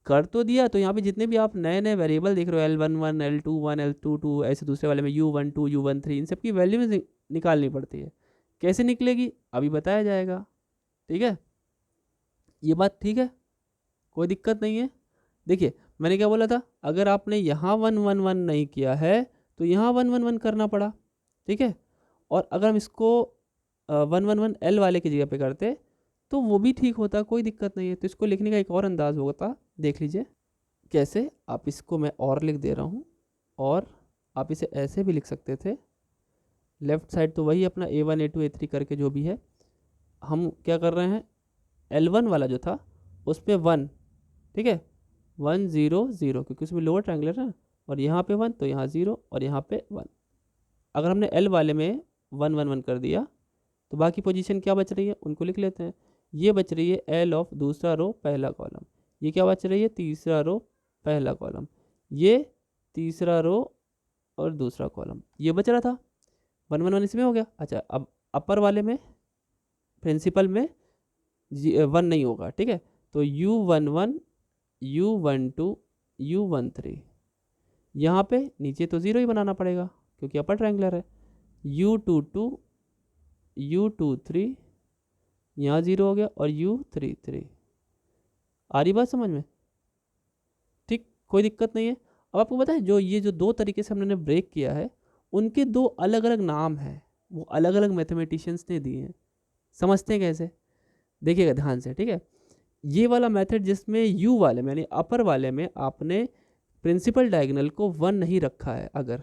कर तो दिया, तो यहाँ पे जितने भी आप नए नए वेरिएबल देख रहे हो L11 L21 L22 ऐसे दूसरे वाले में U12 U13 इन सब की वैल्यू में निकालनी पड़ती है। कैसे निकलेगी अभी बताया जाएगा, ठीक है, ये बात ठीक है, कोई दिक्कत नहीं है। देखिए मैंने क्या बोला था, अगर आपने यहाँ 111 नहीं किया है तो यहाँ 111 करना पड़ा, ठीक है, और अगर हम इसको 111 L वाले की जगह पे करते तो वो भी ठीक होता, कोई दिक्कत नहीं है। तो इसको लिखने का एक और अंदाज होता, देख लीजिए कैसे। आप इसको मैं और लिख दे रहा हूँ, और आप इसे ऐसे भी लिख सकते थे, लेफ्ट साइड तो वही अपना A1 A2 A3 करके जो भी है, हम क्या कर रहे हैं L1 वाला जो था उस पर 1, ठीक है, 1 0 0 क्योंकि उसमें लोअर ट्रायंगुलर है, और यहाँ पे 1 तो यहाँ 0 और यहाँ पे 1। अगर हमने L वाले में 1 1 1 कर दिया तो बाकी पोजीशन क्या बच रही है उनको लिख लेते हैं। ये बच रही है L ऑफ दूसरा रो पहला कॉलम, ये क्या बच रही है तीसरा रो पहला कॉलम, ये तीसरा रो और दूसरा कॉलम, ये बच रहा था 1 1 1 इसमें हो गया। अच्छा अब अपर वाले में प्रिंसिपल में 1 नहीं होगा, ठीक है, तो U11 U12 U13, यहाँ पे नीचे तो 0 ही बनाना पड़ेगा क्योंकि अपर ट्रायंगुलर है, U22 U23 यहाँ 0 हो गया और U33। आ रही बात समझ में, ठीक, कोई दिक्कत नहीं है। अब आपको पता है जो ये जो दो तरीके से हमने ब्रेक किया है उनके दो अलग अलग नाम हैं, वो अलग अलग मैथमेटिशियंस ने दिए हैं। समझते हैं कैसे, देखिएगा ध्यान से, ठीक है। ये वाला मेथड जिसमें U वाले में यानी अपर वाले में आपने प्रिंसिपल डायगोनल को 1 नहीं रखा है, अगर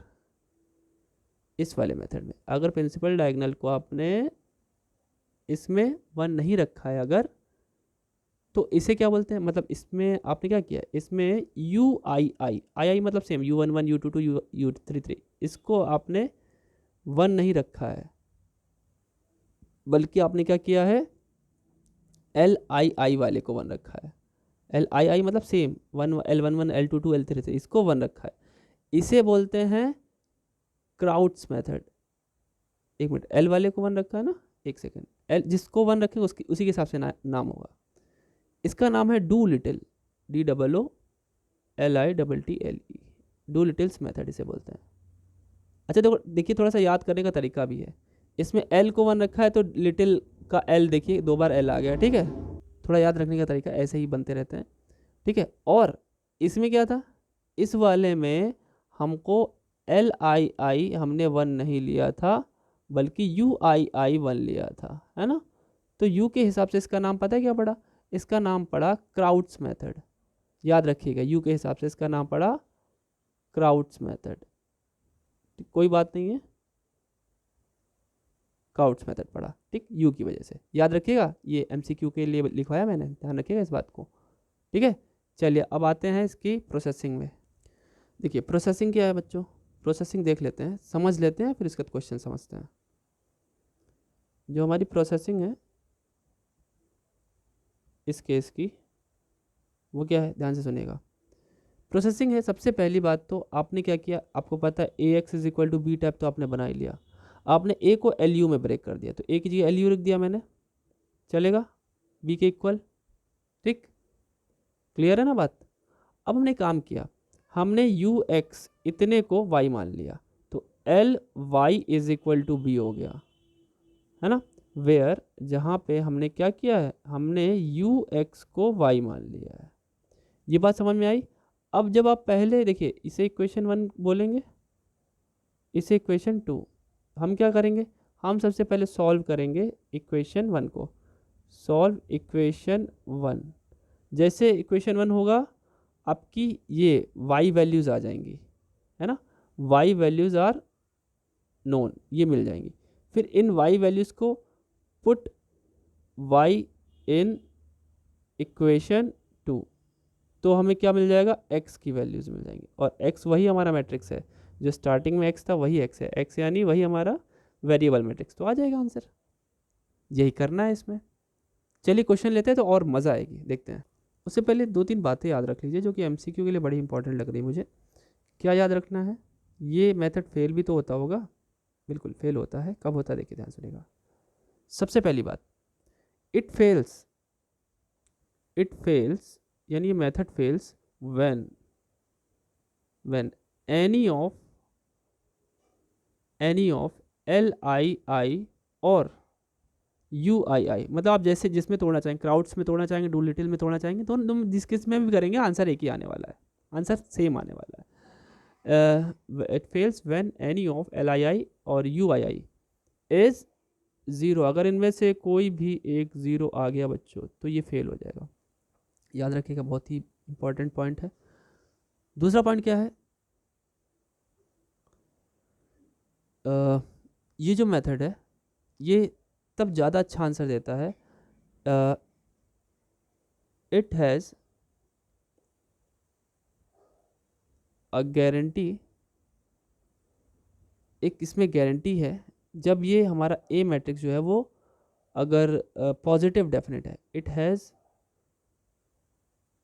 इस वाले मेथड में अगर प्रिंसिपल डायगोनल को आपने इसमें 1 नहीं रखा है अगर, तो इसे क्या बोलते हैं, मतलब इसमें आपने क्या किया, इसमें आई मतलब सेम U11 U22 U33, इसको आपने 1 नहीं रखा है, बल्कि आपने क्या किया है LII वाले को 1 रखा है। LII मतलब सेम L11 L22 L33 इसको 1 रखा है, इसे बोलते हैं क्राउट्स मेथड। एक मिनट, L वाले को 1 रखा है ना, एक सेकेंड, L जिसको 1 रखेंगे उसी के हिसाब से नाम होगा। इसका नाम है do little, DOOLITTLE, do Littles method इसे बोलते हैं। अच्छा देखो, देखिए थोड़ा सा याद करने का तरीका भी है, इसमें L को 1 रखा है तो लिटिल का L देखिए 2 बार L आ गया, ठीक है, थोड़ा याद रखने का तरीका ऐसे ही बनते रहते हैं, ठीक है। और इसमें क्या था, इस वाले में हमको LII हमने 1 नहीं लिया था बल्कि UII 1 लिया था, है ना, तो U के हिसाब से इसका नाम पता है क्या पड़ा, इसका नाम पड़ा क्राउट्स मेथड। याद रखिएगा U के हिसाब से इसका नाम पड़ा क्राउट्स मेथड, कोई बात नहीं है, क्राउट्स मेथड पड़ा, ठीक, U की वजह से, याद रखिएगा, ये MCQ के लिए लिखवाया मैंने, ध्यान रखिएगा इस बात को, ठीक है। चलिए अब आते हैं इसकी प्रोसेसिंग में। देखिए प्रोसेसिंग क्या है बच्चों, प्रोसेसिंग देख लेते हैं, समझ लेते हैं, फिर इसका क्वेश्चन समझते हैं। जो हमारी प्रोसेसिंग है इस केस की वो क्या है, ध्यान से सुनिएगा। प्रोसेसिंग है, सबसे पहली बात तो आपने क्या किया, आपको पता है AX = B टाइप तो आपने बना ही लिया, आपने A को LU में ब्रेक कर दिया, तो A की जगह LU रख दिया मैंने, चलेगा B के इक्वल, ठीक, क्लियर है ना बात। अब हमने काम किया, हमने UX इतने को Y मान लिया, तो LY = B हो गया, है ना, वेयर जहाँ पे हमने क्या किया है, हमने UX को Y मान लिया है। ये बात समझ में आई। अब जब आप पहले देखिए इसे इक्वेशन 1 बोलेंगे, इसे इक्वेशन 2, हम क्या करेंगे, हम सबसे पहले सॉल्व करेंगे इक्वेशन 1 को, सॉल्व इक्वेशन 1, जैसे इक्वेशन 1 होगा आपकी ये y वैल्यूज़ आ जाएंगी, है ना, y वैल्यूज़ आर नोन, ये मिल जाएंगी, फिर इन y वैल्यूज़ को पुट y इन इक्वेशन 2, तो हमें क्या मिल जाएगा, x की वैल्यूज़ मिल जाएंगी, और x वही हमारा मैट्रिक्स है जो स्टार्टिंग में x था, वही x है, x यानी वही हमारा वेरिएबल मैट्रिक्स, तो आ जाएगा आंसर। यही करना है इसमें। चलिए क्वेश्चन लेते हैं तो और मज़ा आएगी, देखते हैं। उससे पहले 2-3 बातें याद रख लीजिए जो कि एमसीक्यू के लिए बड़ी इंपॉर्टेंट लग रही है मुझे। क्या याद रखना है, ये मेथड फेल भी तो होता होगा, बिल्कुल फेल होता है। कब होता है देखिए, ध्यान सुनिएगा। सबसे पहली बात, इट फेल्स यानी ये method fails when any of LII और UII, मतलब आप जैसे जिसमें तोड़ना चाहेंगे, क्राउड्स में तोड़ना चाहेंगे, डूलिटिल में तोड़ना चाहेंगे, तो तुम जिस किस में भी करेंगे आंसर एक ही आने वाला है, आंसर सेम आने वाला है। It fails when any of LII और UII इज 0। अगर इनमें से कोई भी एक 0 आ गया बच्चों तो ये फेल हो जाएगा, याद रखिएगा, बहुत ही इंपॉर्टेंट पॉइंट है। दूसरा पॉइंट क्या है, ये जो मेथड है ये तब ज़्यादा अच्छा आंसर देता है, इट हैज़ अ गारंटी, एक इसमें गारंटी है, जब ये हमारा ए मैट्रिक्स जो है वो अगर पॉजिटिव डेफिनेट है, it has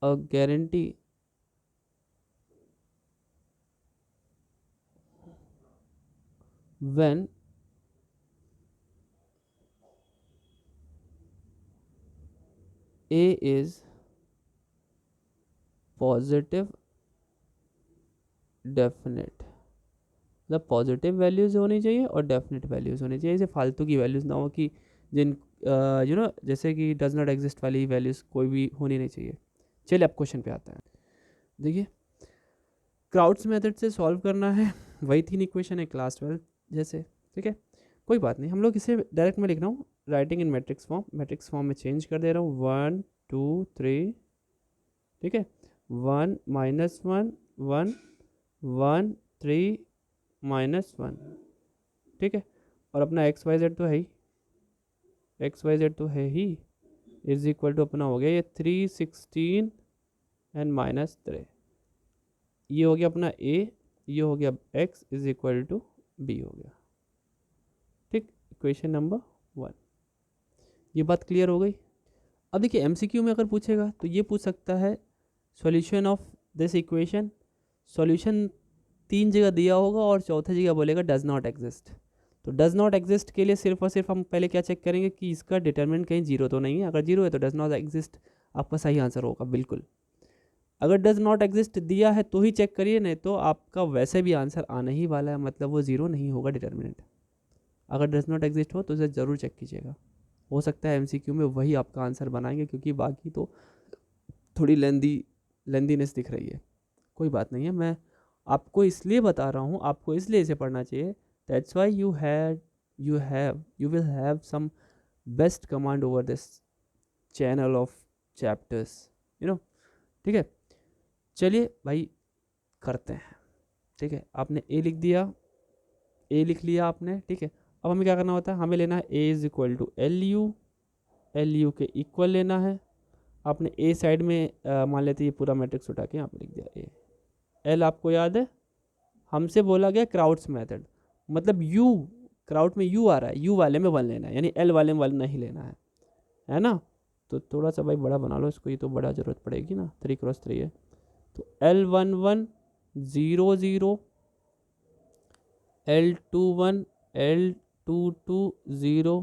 a guarantee when A is positive definite, मतलब पॉजिटिव वैल्यूज़ होनी चाहिए और डेफिनेट वैल्यूज़ होनी चाहिए, इसे फालतू की वैल्यूज़ ना हो कि जिन जैसे कि डज नॉट एग्जिस्ट वाली वैल्यूज़ कोई भी होनी नहीं चाहिए। चलिए अब क्वेश्चन पे आते हैं। देखिए क्राउड्स मेथड से सॉल्व करना है, वही 3 इक्वेशन है क्लास 12 जैसे, ठीक है, कोई बात नहीं, हम लोग इसे डायरेक्ट में लिख रहा हूँ, राइटिंग इन मैट्रिक्स फॉर्म में चेंज कर दे रहा हूँ, 1 2 3, ठीक है, 1 -1 1 1 3 -1, ठीक है, और अपना XYZ तो है ही, XYZ तो है ही, इज इक्वल टू अपना हो गया ये 316 एंड -3, ये हो गया अपना A, ये हो गया X is equal to B हो गया, ठीक, इक्वेशन नंबर 1। ये बात क्लियर हो गई। अब देखिए MCQ में अगर पूछेगा तो ये पूछ सकता है solution of this equation, solution 3 जगह दिया होगा और चौथे जगह बोलेगा डज नॉट एग्जिस्ट। तो डज नॉट एग्जिस्ट के लिए सिर्फ और सिर्फ हम पहले क्या चेक करेंगे कि इसका डिटरमिनेंट कहीं 0 तो नहीं है, अगर 0 है तो डज नॉट एग्जिस्ट आपका सही आंसर होगा बिल्कुल। अगर डज नॉट एग्जिस्ट दिया है तो ही चेक करिए, नहीं तो आपका वैसे भी आंसर आने ही वाला है, मतलब वो 0 नहीं होगा डिटरमिनेंट। अगर डज नॉट एग्जिस्ट हो तो उसे ज़रूर चेक कीजिएगा, हो सकता है MCQ में वही आपका आंसर बनाएंगे, क्योंकि बाकी तो थोड़ी लेंदीनेस दिख रही है। कोई बात नहीं है, मैं आपको इसलिए बता रहा हूँ, आपको इसलिए इसे पढ़ना चाहिए, that's why you will have some best command over this channel of chapters, ठीक है। चलिए भाई करते हैं, ठीक है, आपने ए लिख दिया, ए लिख लिया आपने, ठीक है। अब हमें क्या करना होता है, हमें लेना है ए इज इक्वल टू LU के इक्वल लेना है। आपने ए साइड में मान लेते ये पूरा मैट्रिक्स उठा के यहाँ पे लिख दिया ए, एल आपको याद है हमसे बोला गया क्राउड्स मेथड, मतलब यू, क्राउड में यू आ रहा है, यू वाले में 1 लेना है, यानी एल वाले में 1 नहीं लेना है ना। तो थोड़ा सा भाई बड़ा बना लो इसको, ये तो बड़ा ज़रूरत पड़ेगी ना, 3x3 है, तो L11 0 0, L21 L22 0,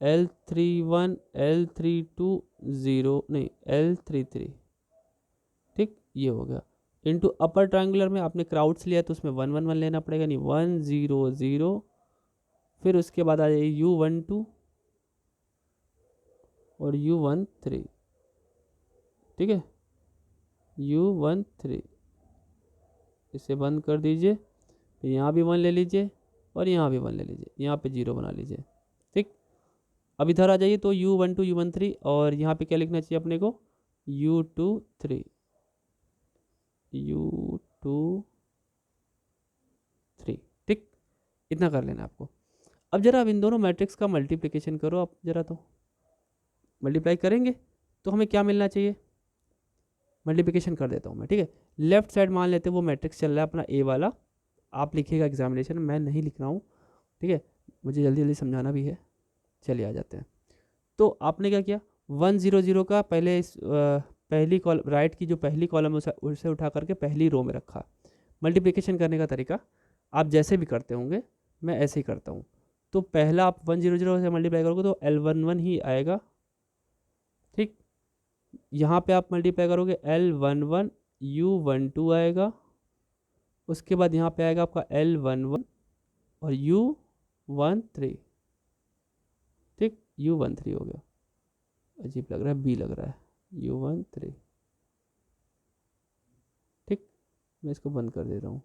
L31 L32 0, नहीं L33, ठीक, ये हो गया। इनटू अपर ट्रायंगुलर में आपने क्राउड्स लिया तो उसमें 1 1 1 लेना पड़ेगा, नहीं 1 0 0, फिर उसके बाद आ जाएगी U12 और U13, ठीक है, U13, इसे बंद कर दीजिए, फिर यहाँ भी 1 ले लीजिए और यहाँ भी 1 ले लीजिए, यहाँ पे 0 बना लीजिए, ठीक। अब इधर आ जाइए तो U12 U13 और यहाँ पे क्या लिखना चाहिए अपने को, U23 ठीक, इतना कर लेना आपको। अब जरा अब इन दोनों मैट्रिक्स का मल्टीप्लिकेशन करो आप जरा, तो मल्टीप्लाई करेंगे तो हमें क्या मिलना चाहिए, मल्टीप्लिकेशन कर देता हूँ मैं, ठीक है। लेफ्ट साइड मान लेते हैं वो मैट्रिक्स चल रहा है अपना ए वाला, आप लिखिएगा एग्जामिनेशन, मैं नहीं लिख रहा हूँ, ठीक है, मुझे जल्दी जल्दी समझाना भी है। चलिए आ जाते हैं। तो आपने क्या किया, 100 का पहले इस पहली कॉलम राइट की जो पहली कॉलम उसे उठा करके पहली रो में रखा। मल्टीप्लिकेशन करने का तरीका आप जैसे भी करते होंगे, मैं ऐसे ही करता हूँ। तो पहला आप 100 से मल्टीप्लाई करोगे तो L11 ही आएगा, ठीक। यहाँ पे आप मल्टीप्लाई करोगे L11 U12 आएगा, उसके बाद यहाँ पे आएगा आपका L11 और U13, ठीक, U13 हो गया, अजीब लग रहा है, बी लग रहा है, U13, ठीक। मैं इसको बंद कर दे रहा हूँ,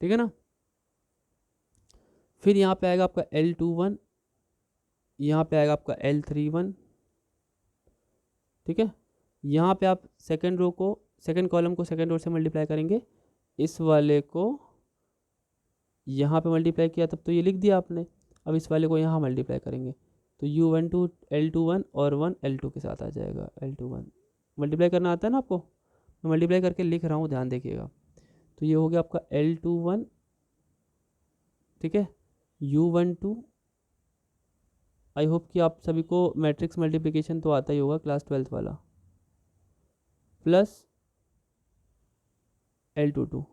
ठीक है ना। फिर यहाँ पे आएगा आपका L21, यहाँ पे आएगा आपका L31, ठीक है। यहाँ पे आप सेकंड रो को, सेकंड कॉलम को सेकंड रो से मल्टीप्लाई करेंगे, इस वाले को यहाँ पे मल्टीप्लाई किया तब तो ये लिख दिया आपने, अब इस वाले को यहाँ मल्टीप्लाई करेंगे तो U12 L21 और 1 L2 के साथ आ जाएगा, L21 मल्टीप्लाई करना आता है ना आपको, मैं मल्टीप्लाई करके लिख रहा हूँ, ध्यान देखिएगा। तो ये हो गया आपका L21, ठीक है, U12, आई होप कि आप सभी को मैट्रिक्स मल्टीप्लिकेशन तो आता ही होगा क्लास 12th वाला, प्लस L22,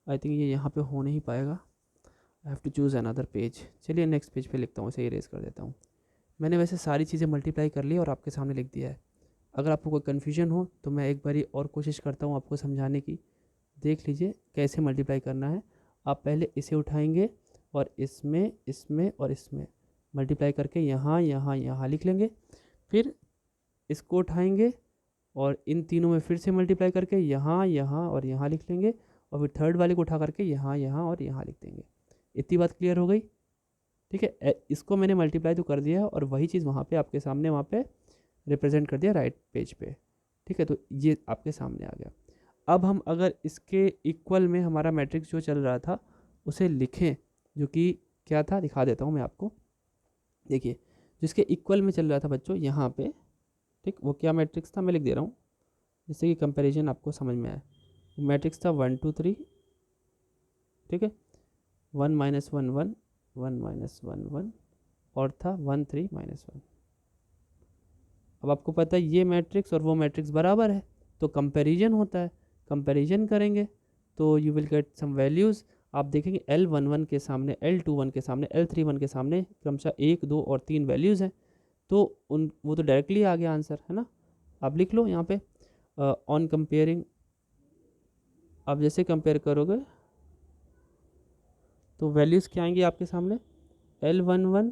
आई थिंक ये यहाँ पे हो नहीं पाएगा, I have to choose another page. चलिए नेक्स्ट पेज पे लिखता हूँ, इसे इरेज कर देता हूँ। मैंने वैसे सारी चीज़ें मल्टीप्लाई कर ली और आपके सामने लिख दिया है। अगर आपको कोई कन्फ्यूजन हो तो मैं एक बारी और कोशिश करता हूँ आपको समझाने की, देख लीजिए कैसे मल्टीप्लाई करना है। आप पहले इसे उठाएंगे और इसमें इसमें और इसमें मल्टीप्लाई करके यहाँ यहाँ यहाँ लिख लेंगे, फिर इसको उठाएंगे और इन तीनों में फिर से मल्टीप्लाई करके यहाँ यहाँ और यहाँ लिख लेंगे, और फिर थर्ड वाले को उठा करके यहाँ यहाँ और यहाँ लिख देंगे। इतनी बात क्लियर हो गई, ठीक है। इसको मैंने मल्टीप्लाई तो कर दिया है और वही चीज़ वहाँ पे आपके सामने वहाँ पे रिप्रेजेंट कर दिया राइट पेज पे, ठीक है। तो ये आपके सामने आ गया। अब हम अगर इसके इक्वल में हमारा मैट्रिक्स जो चल रहा था उसे लिखें, जो कि क्या था दिखा देता हूँ मैं आपको। देखिए जिसके इक्वल में चल रहा था बच्चों यहाँ पे, ठीक, वो क्या मैट्रिक्स था मैं लिख दे रहा हूँ जिससे कि कंपैरिजन आपको समझ में आए। मैट्रिक्स था 1 2 3, ठीक है, 1 -1 1 1 -1 1 और था 1 3 -1। अब आपको पता है ये मैट्रिक्स और वो मैट्रिक्स बराबर है तो कंपैरिजन होता है, कंपैरिजन करेंगे तो you will get some values. आप देखेंगे L11 के सामने, L21 के सामने, L31 के सामने क्रमशः 1 2 और 3 वैल्यूज़ हैं, तो उन वो तो डायरेक्टली आ गया आंसर, है ना। आप लिख लो यहाँ पे ऑन कंपेयरिंग, आप जैसे कंपेयर करोगे तो वैल्यूज़ क्या आएंगी आपके सामने, L11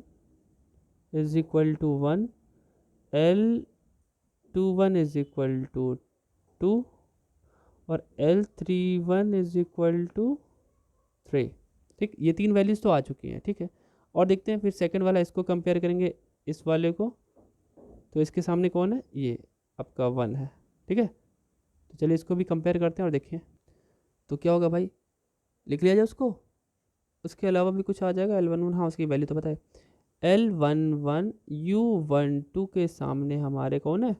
is equal to 1, L21 is equal to 2 और L31 इज इक्वल टू 3, ठीक। ये तीन वैल्यूज़ तो आ चुकी हैं, ठीक है। और देखते हैं फिर सेकंड वाला, इसको कंपेयर करेंगे इस वाले को, तो इसके सामने कौन है, ये आपका 1 है, ठीक है। तो चलिए इसको भी कंपेयर करते हैं और देखिए तो क्या होगा भाई, लिख लिया जाए उसको, उसके अलावा भी कुछ आ जाएगा। L11, हाँ उसकी वैल्यू तो पता है, L11 U12 के सामने हमारे कौन है,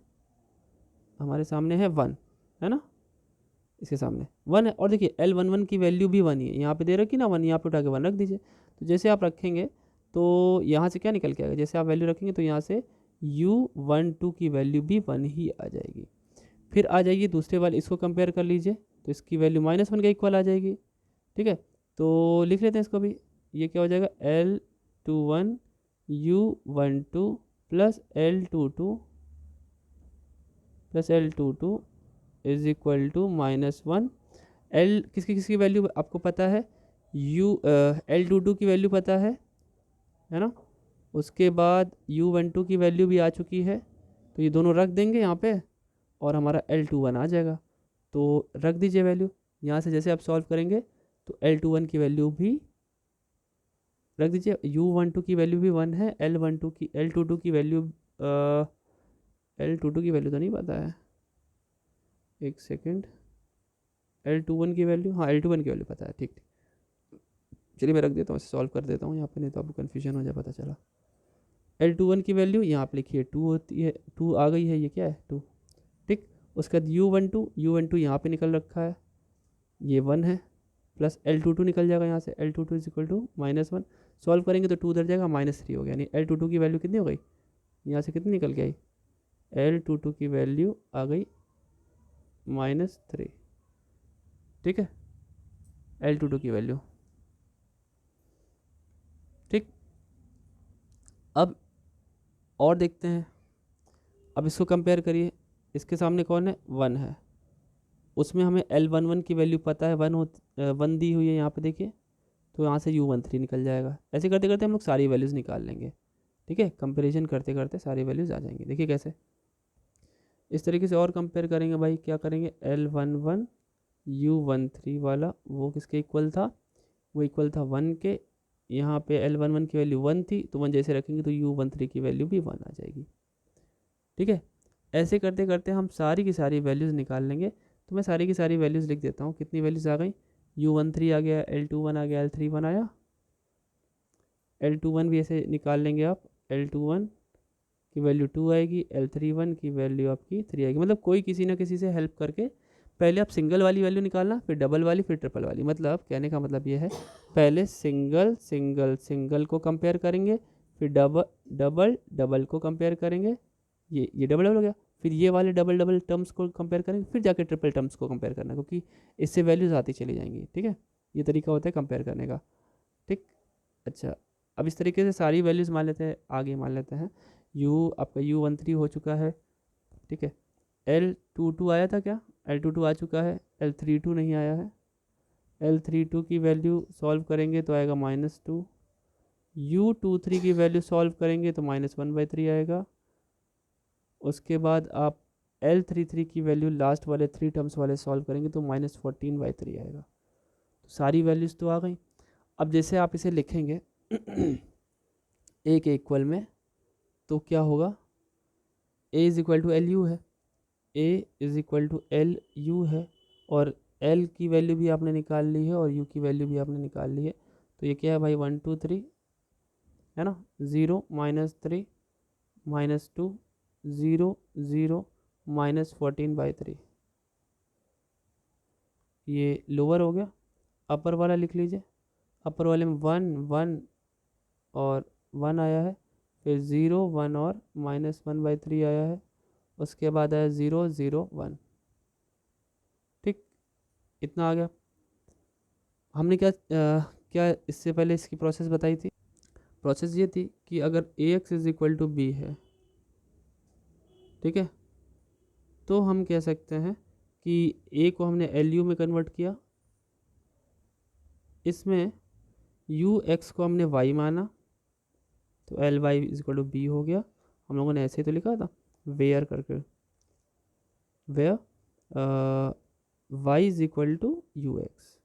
हमारे सामने है 1, है ना, इसके सामने 1 है। और देखिए L11 की वैल्यू भी 1 ही है, यहाँ पे दे रखी ना 1, यहाँ पे उठा के 1 रख दीजिए। तो जैसे आप रखेंगे तो यहाँ से क्या निकल के आएगा, जैसे आप वैल्यू रखेंगे तो यहाँ से U12 की वैल्यू भी 1 ही आ जाएगी। फिर आ जाएगी दूसरे वाले, इसको कंपेयर कर लीजिए तो इसकी वैल्यू -1 के इक्वल आ जाएगी, ठीक है। तो लिख लेते हैं इसको भी, ये क्या हो जाएगा, L21 U12 plus L22 plus L22 is equal to -1। L किसकी वैल्यू आपको पता है, L22 की वैल्यू पता है ना। उसके बाद U12 की वैल्यू भी आ चुकी है, तो ये दोनों रख देंगे यहाँ पे और हमारा L21 आ जाएगा। तो रख दीजिए वैल्यू यहाँ से, जैसे आप सॉल्व करेंगे तो L21 की वैल्यू भी रख दीजिए, U12 की वैल्यू भी 1 है, L22 की वैल्यू L22 की वैल्यू तो नहीं पता है, एक सेकेंड, L21 की वैल्यू, हाँ L21 की वैल्यू पता है, ठीक। चलिए मैं रख देता हूँ, इसे सॉल्व कर देता हूँ यहाँ पे, नहीं तो आपको कन्फ्यूजन हो जाए, पता चला। L21 की वैल्यू यहाँ पे लिखिए 2 होती है, 2 आ गई है, ये क्या है 2, ठीक। उसके बाद U12 यहाँ पे निकल रखा है, ये 1 है, प्लस L22 निकल जाएगा यहाँ से, L22 is equal to -1। Solve करेंगे तो 2 उधर जाएगा, -3 हो गया, यानी L22 की वैल्यू कितनी हो गई, यहाँ से कितनी निकल के आई, L22 की वैल्यू आ गई -3। ठीक है, L22 की वैल्यू। ठीक, अब और देखते हैं, अब इसको कंपेयर करिए, इसके सामने कौन है, 1 है, उसमें हमें L11 की वैल्यू पता है, 1 दी हुई है यहाँ पे देखिए, तो यहाँ से U13 निकल जाएगा। ऐसे करते करते हम लोग सारी वैल्यूज़ निकाल लेंगे। ठीक है, कंपेरिजन करते करते सारी वैल्यूज़ आ जाएंगी। देखिए कैसे, इस तरीके से और कंपेयर करेंगे भाई, क्या करेंगे, L11 U13 वाला वो किसके इक्वल था, वो इक्वल था 1 के, यहाँ पे L11 की वैल्यू 1 थी, तो 1 जैसे रखेंगे तो U13 की वैल्यू भी 1 आ जाएगी। ठीक है, ऐसे करते करते हम सारी की सारी वैल्यूज़ निकाल लेंगे। तो मैं सारी की सारी वैल्यूज़ लिख देता हूँ, कितनी वैल्यूज़ आ गई, U13 आ गया, L21 आ गया, L31 आया, L21 भी ऐसे निकाल लेंगे आप, L21 की वैल्यू 2 आएगी, L31 की वैल्यू आपकी 3 आएगी। मतलब कोई किसी ना किसी से हेल्प करके पहले आप सिंगल वाली वैल्यू निकालना, फिर डबल वाली, फिर ट्रिपल वाली। मतलब कहने का मतलब ये है, पहले सिंगल सिंगल सिंगल को कंपेयर करेंगे, फिर डबल डबल डबल को कंपेयर करेंगे, ये डबल डबल हो गया, फिर ये वाले डबल डबल टर्म्स को कंपेयर करेंगे, फिर जाके ट्रिपल टर्म्स को कंपेयर करना, क्योंकि इससे वैल्यूज आती चली जाएंगी। ठीक है, ये तरीका होता है कंपेयर करने का। ठीक, अच्छा, अब इस तरीके से सारी वैल्यूज़ मान लेते हैं, आगे मान लेते हैं, आपका U13 हो चुका है। ठीक है, L22 आया था क्या, L22 आ चुका है, L32 नहीं आया है, L32 की वैल्यू सॉल्व करेंगे तो आएगा -2, U23 की वैल्यू सॉल्व करेंगे तो -1/3 आएगा। उसके बाद आप L33 की वैल्यू लास्ट वाले 3 टर्म्स वाले सॉल्व करेंगे तो -14/3 आएगा। तो सारी वैल्यूज़ तो आ गई। अब जैसे आप इसे लिखेंगे एक इक्वल में, तो क्या होगा, A is equal to L U है, A is equal to L U है, और L की वैल्यू भी आपने निकाल ली है और U की वैल्यू भी आपने निकाल ली है। तो ये क्या है भाई, 1 2 3 है ना, 0 -3 -2 0 0 -14/3, ये लोअर हो गया। अपर वाला लिख लीजिए, अपर वाले में 1 1 और 1 आया है, फिर 0 1 और -1/3 आया है, उसके बाद आया 0 0 1। ठीक, इतना आ गया। हमने क्या इससे पहले इसकी प्रोसेस बताई थी, प्रोसेस ये थी कि अगर AX is equal to B है, ठीक है, तो हम कह सकते हैं कि A को हमने LU में कन्वर्ट किया, इसमें UX को हमने Y माना, तो LY is equal to B हो गया। हम लोगों ने ऐसे ही तो लिखा था, वेयर करके, where Y is equal to UX।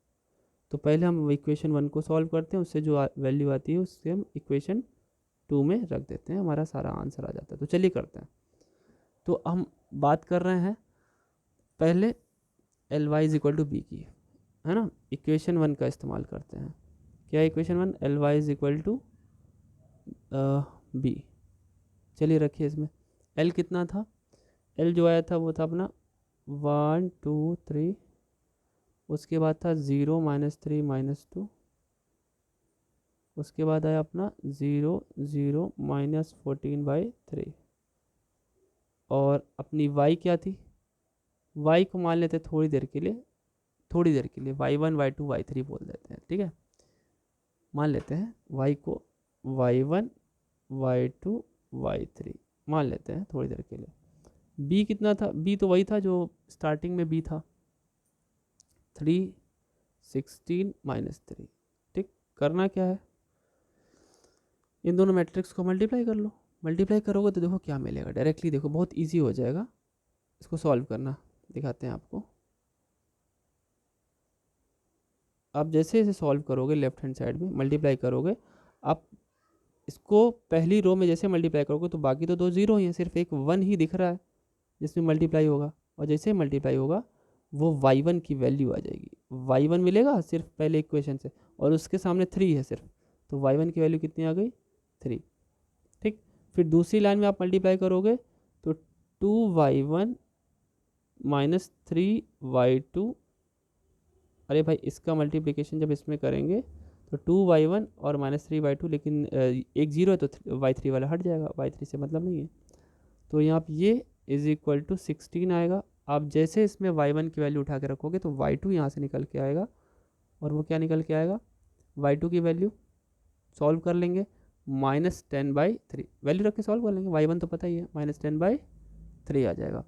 तो पहले हम इक्वेशन 1 को सॉल्व करते हैं, उससे जो वैल्यू आती है उससे हम इक्वेशन 2 में रख देते हैं, हमारा सारा आंसर आ जाता है। तो चलिए करते हैं। तो हम बात कर रहे हैं पहले LY is equal to B की, है ना, इक्वेशन 1 का इस्तेमाल करते हैं। क्या equation 1, LY is equal to B. चलिए रखिए, इसमें L कितना था, L जो आया था वो था अपना 1 2 3, उसके बाद था 0 -3 -2, उसके बाद आया अपना 0 0 -14/3, और अपनी y क्या थी, y को मान लेते थोड़ी देर के लिए, थोड़ी देर के लिए y1 y2 y3 बोल देते हैं। ठीक है, मान लेते हैं y को y1 y2 y3 मान लेते हैं थोड़ी देर के लिए। b कितना था, b तो वही था जो स्टार्टिंग में b था, 3 16 -3। ठीक, करना क्या है, इन दोनों मैट्रिक्स को मल्टीप्लाई कर लो, मल्टीप्लाई करोगे तो देखो क्या मिलेगा, डायरेक्टली देखो बहुत इजी हो जाएगा इसको सॉल्व करना। दिखाते हैं आपको, आप जैसे इसे सॉल्व करोगे लेफ्ट हैंड साइड में मल्टीप्लाई करोगे, आप इसको पहली रो में जैसे मल्टीप्लाई करोगे तो बाकी तो 2 0 ही हैं, सिर्फ एक 1 ही दिख रहा है जिसमें मल्टीप्लाई होगा, और जैसे मल्टीप्लाई होगा वो y1 की वैल्यू आ जाएगी, y1 मिलेगा सिर्फ पहले इक्वेशन से, और उसके सामने 3 है सिर्फ, तो y1 की वैल्यू कितनी आ गई, 3। ठीक, फिर दूसरी लाइन में आप मल्टीप्लाई करोगे तो 2y1 -3y2, अरे भाई इसका मल्टीप्लिकेशन जब इसमें करेंगे तो 2y1 और -3y2, लेकिन एक जीरो है तो y3 वाला हट जाएगा, y3 से मतलब नहीं है। तो यहाँ पे ये इज इक्वल टू 16 आएगा। आप जैसे इसमें y1 की वैल्यू उठा के रखोगे तो y2 यहाँ से निकल के आएगा, और वो क्या निकल के आएगा, y2 की वैल्यू सॉल्व कर लेंगे, -10/3 वैल्यू रख के सॉल्व कर लेंगे, y1 तो पता ही है, -10/3 आ जाएगा।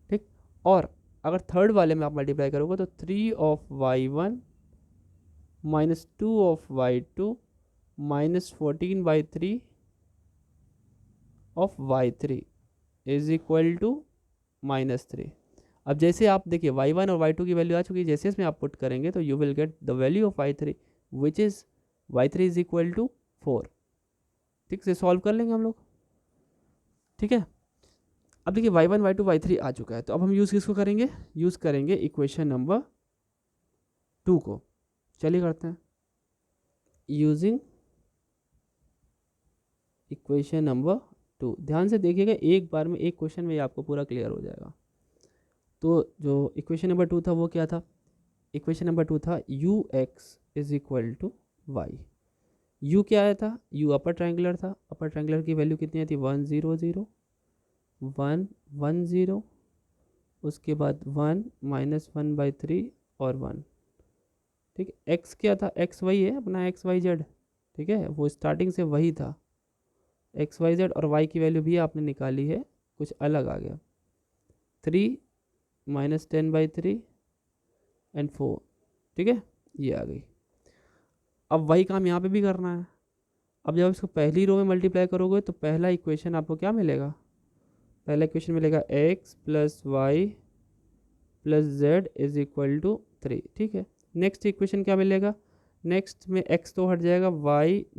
ठीक, और अगर थर्ड वाले में आप मल्टीप्लाई करोगे तो 3 of y1 -2 of y2 -14/3 of y3 is equal to -3। अब जैसे आप देखिए y1 और y2 की वैल्यू आ चुकी है, जैसे इसमें आप पुट करेंगे तो you will get the value of y3 which is y3 is equal to 4। ठीक से सॉल्व कर लेंगे हम लोग। ठीक है, अब देखिए y1 y2 y3 आ चुका है, तो अब हम यूज़ किसको करेंगे, यूज़ करेंगे इक्वेशन नंबर 2 को। चलिए करते हैं, यूजिंग इक्वेशन नंबर 2। ध्यान से देखिएगा, एक बार में एक क्वेश्चन में ये आपको पूरा क्लियर हो जाएगा। तो जो इक्वेशन नंबर 2 था वो क्या था, इक्वेशन नंबर 2 था U X is equal to Y. U क्या आया था, यू अपर ट्रायंगुलर था, अपर ट्रायंगुलर की वैल्यू कितनी आई थी, 1 0 0 1 1 0, उसके बाद 1 -1/3 और 1। ठीक, एक्स क्या था, एक्स वही है अपना एक्स वाई जेड। ठीक है, वो स्टार्टिंग से वही था एक्स वाई जेड, और वाई की वैल्यू भी आपने निकाली है, कुछ अलग आ गया, 3 -10/3 एंड 4। ठीक है, ये आ गई। अब वही काम यहाँ पे भी करना है। अब जब इसको पहली रो में मल्टीप्लाई करोगे तो पहला इक्वेशन आपको क्या मिलेगा, पहला इक्वेशन मिलेगा x + y + z is equal to 3। ठीक है, नेक्स्ट इक्वेशन क्या मिलेगा, नेक्स्ट में x तो हट जाएगा, y -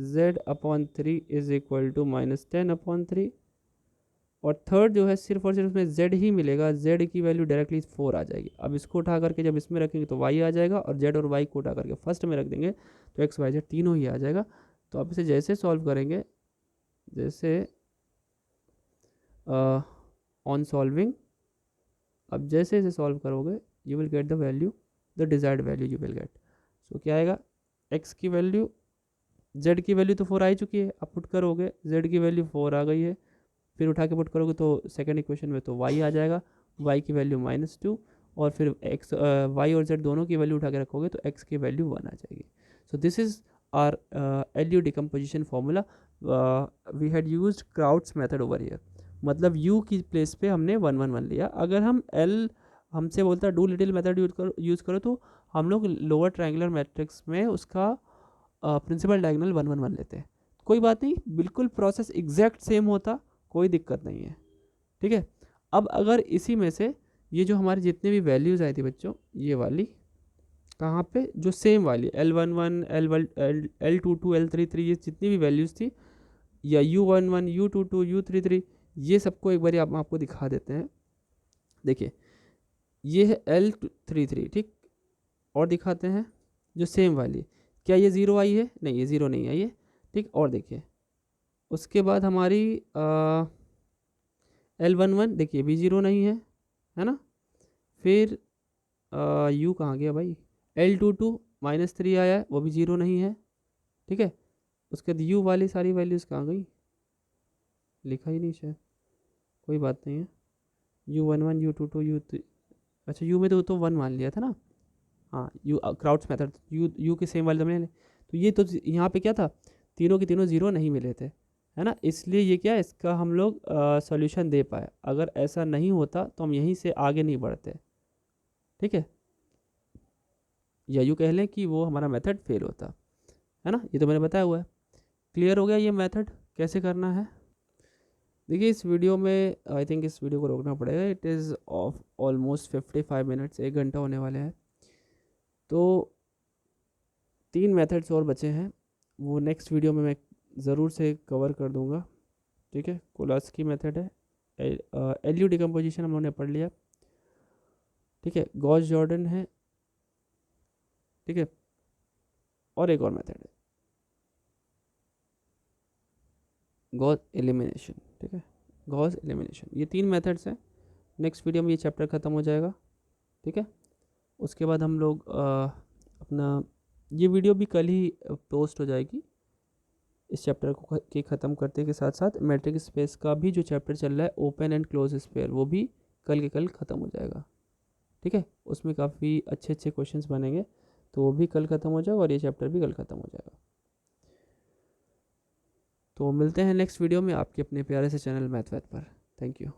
z/3 is equal to -10/3, और थर्ड जो है सिर्फ और सिर्फ उसमें z ही मिलेगा, z की वैल्यू डायरेक्टली 4 आ जाएगी। अब इसको उठा करके जब इसमें रखेंगे तो y आ जाएगा, और z और y को उठा करके फर्स्ट में रख देंगे तो x y z तीनों ही आ जाएगा। तो आप इसे जैसे सॉल्व करेंगे, जैसे ऑन सॉल्विंग, अब जैसे इसे सॉल्व करोगे you will get the value, the desired value you will get. So क्या आएगा, x की वैल्यू, z की वैल्यू तो 4 आ ही चुकी है, आप पुट करोगे z की वैल्यू 4 आ गई है, फिर उठा के पुट करोगे तो सेकंड इक्वेशन में तो y आ जाएगा, y की वैल्यू -2, और फिर x y और z दोनों की वैल्यू उठा के रखोगे तो x की वैल्यू 1 आ जाएगी। So this is our LU decomposition formula. We had used Crout's method over here, मतलब u की प्लेस पे हमने 1 1 1 लिया। अगर हम l हमसे बोलता है डू लिटिल मेथड यूज़ करो तो हम लोग लोअर ट्रायंगुलर मैट्रिक्स में उसका प्रिंसिपल डायगोनल 1 1 1 लेते हैं। कोई बात नहीं, बिल्कुल प्रोसेस एग्जैक्ट सेम होता, कोई दिक्कत नहीं है। ठीक है, अब अगर इसी में से ये जो हमारे जितने भी वैल्यूज़ आई थी बच्चों, ये वाली कहाँ पे, जो सेम वाली L11 L22 L33, ये जितनी भी वैल्यूज़ थी, या U11 U22 U33, ये सबको एक बार आप आपको दिखा देते हैं। देखिए ये है L33, ठीक, और दिखाते हैं जो सेम वाली, क्या ये ज़ीरो आई है, नहीं ये ज़ीरो नहीं आई है। ठीक, और देखिए उसके बाद हमारी L11 देखिए भी ज़ीरो नहीं है ना, फिर U कहाँ गया भाई, L22 -3 आया है, वो भी ज़ीरो नहीं है। ठीक है, उसके बाद U वाली सारी वैल्यूज़ कहाँ गई, लिखा ही नहीं शायद, कोई बात नहीं है। U11 U22 U3, अच्छा U में तो 1 मान लिया था ना, हाँ यू क्राउड्स मेथड, यू के सेम वाले तो मैंने, तो ये तो यहाँ पे क्या था, तीनों के तीनों ज़ीरो नहीं मिले थे, है ना, इसलिए ये क्या इसका हम लोग सॉल्यूशन दे पाए। अगर ऐसा नहीं होता तो हम यहीं से आगे नहीं बढ़ते। ठीक है, या यूँ कह लें कि वो हमारा मेथड फेल होता, है ना, ये तो मैंने बताया हुआ है। क्लियर हो गया ये मेथड कैसे करना है। देखिए इस वीडियो में आई थिंक इस वीडियो को रोकना पड़ेगा, it is of almost 55 minutes, 1 घंटा होने वाले हैं। तो 3 मेथड्स और बचे हैं, वो नेक्स्ट वीडियो में मैं ज़रूर से कवर कर दूंगा। ठीक है, कोलास्की मेथड है, LU डिकम्पोजिशन हम लोगों ने पढ़ लिया। ठीक है, गॉस जॉर्डन है। ठीक है, और एक और मेथड है गॉस एलिमिनेशन। ठीक है, गॉस एलिमिनेशन, ये 3 मेथड्स हैं, नेक्स्ट वीडियो में ये चैप्टर ख़त्म हो जाएगा, ठीक है। उसके बाद हम लोग अपना ये वीडियो भी कल ही पोस्ट हो जाएगी। इस चैप्टर को के ख़त्म करते के साथ साथ मैट्रिक स्पेस का भी जो चैप्टर चल रहा है ओपन एंड क्लोज स्पेयर, वो भी कल के कल ख़त्म हो जाएगा, ठीक है। उसमें काफ़ी अच्छे अच्छे क्वेश्चंस बनेंगे, तो वो भी कल ख़त्म हो जाएगा और ये चैप्टर भी कल ख़त्म हो जाएगा। तो मिलते हैं नेक्स्ट वीडियो में आपके अपने प्यारे से चैनल मैथ वैथ पर। Thank you.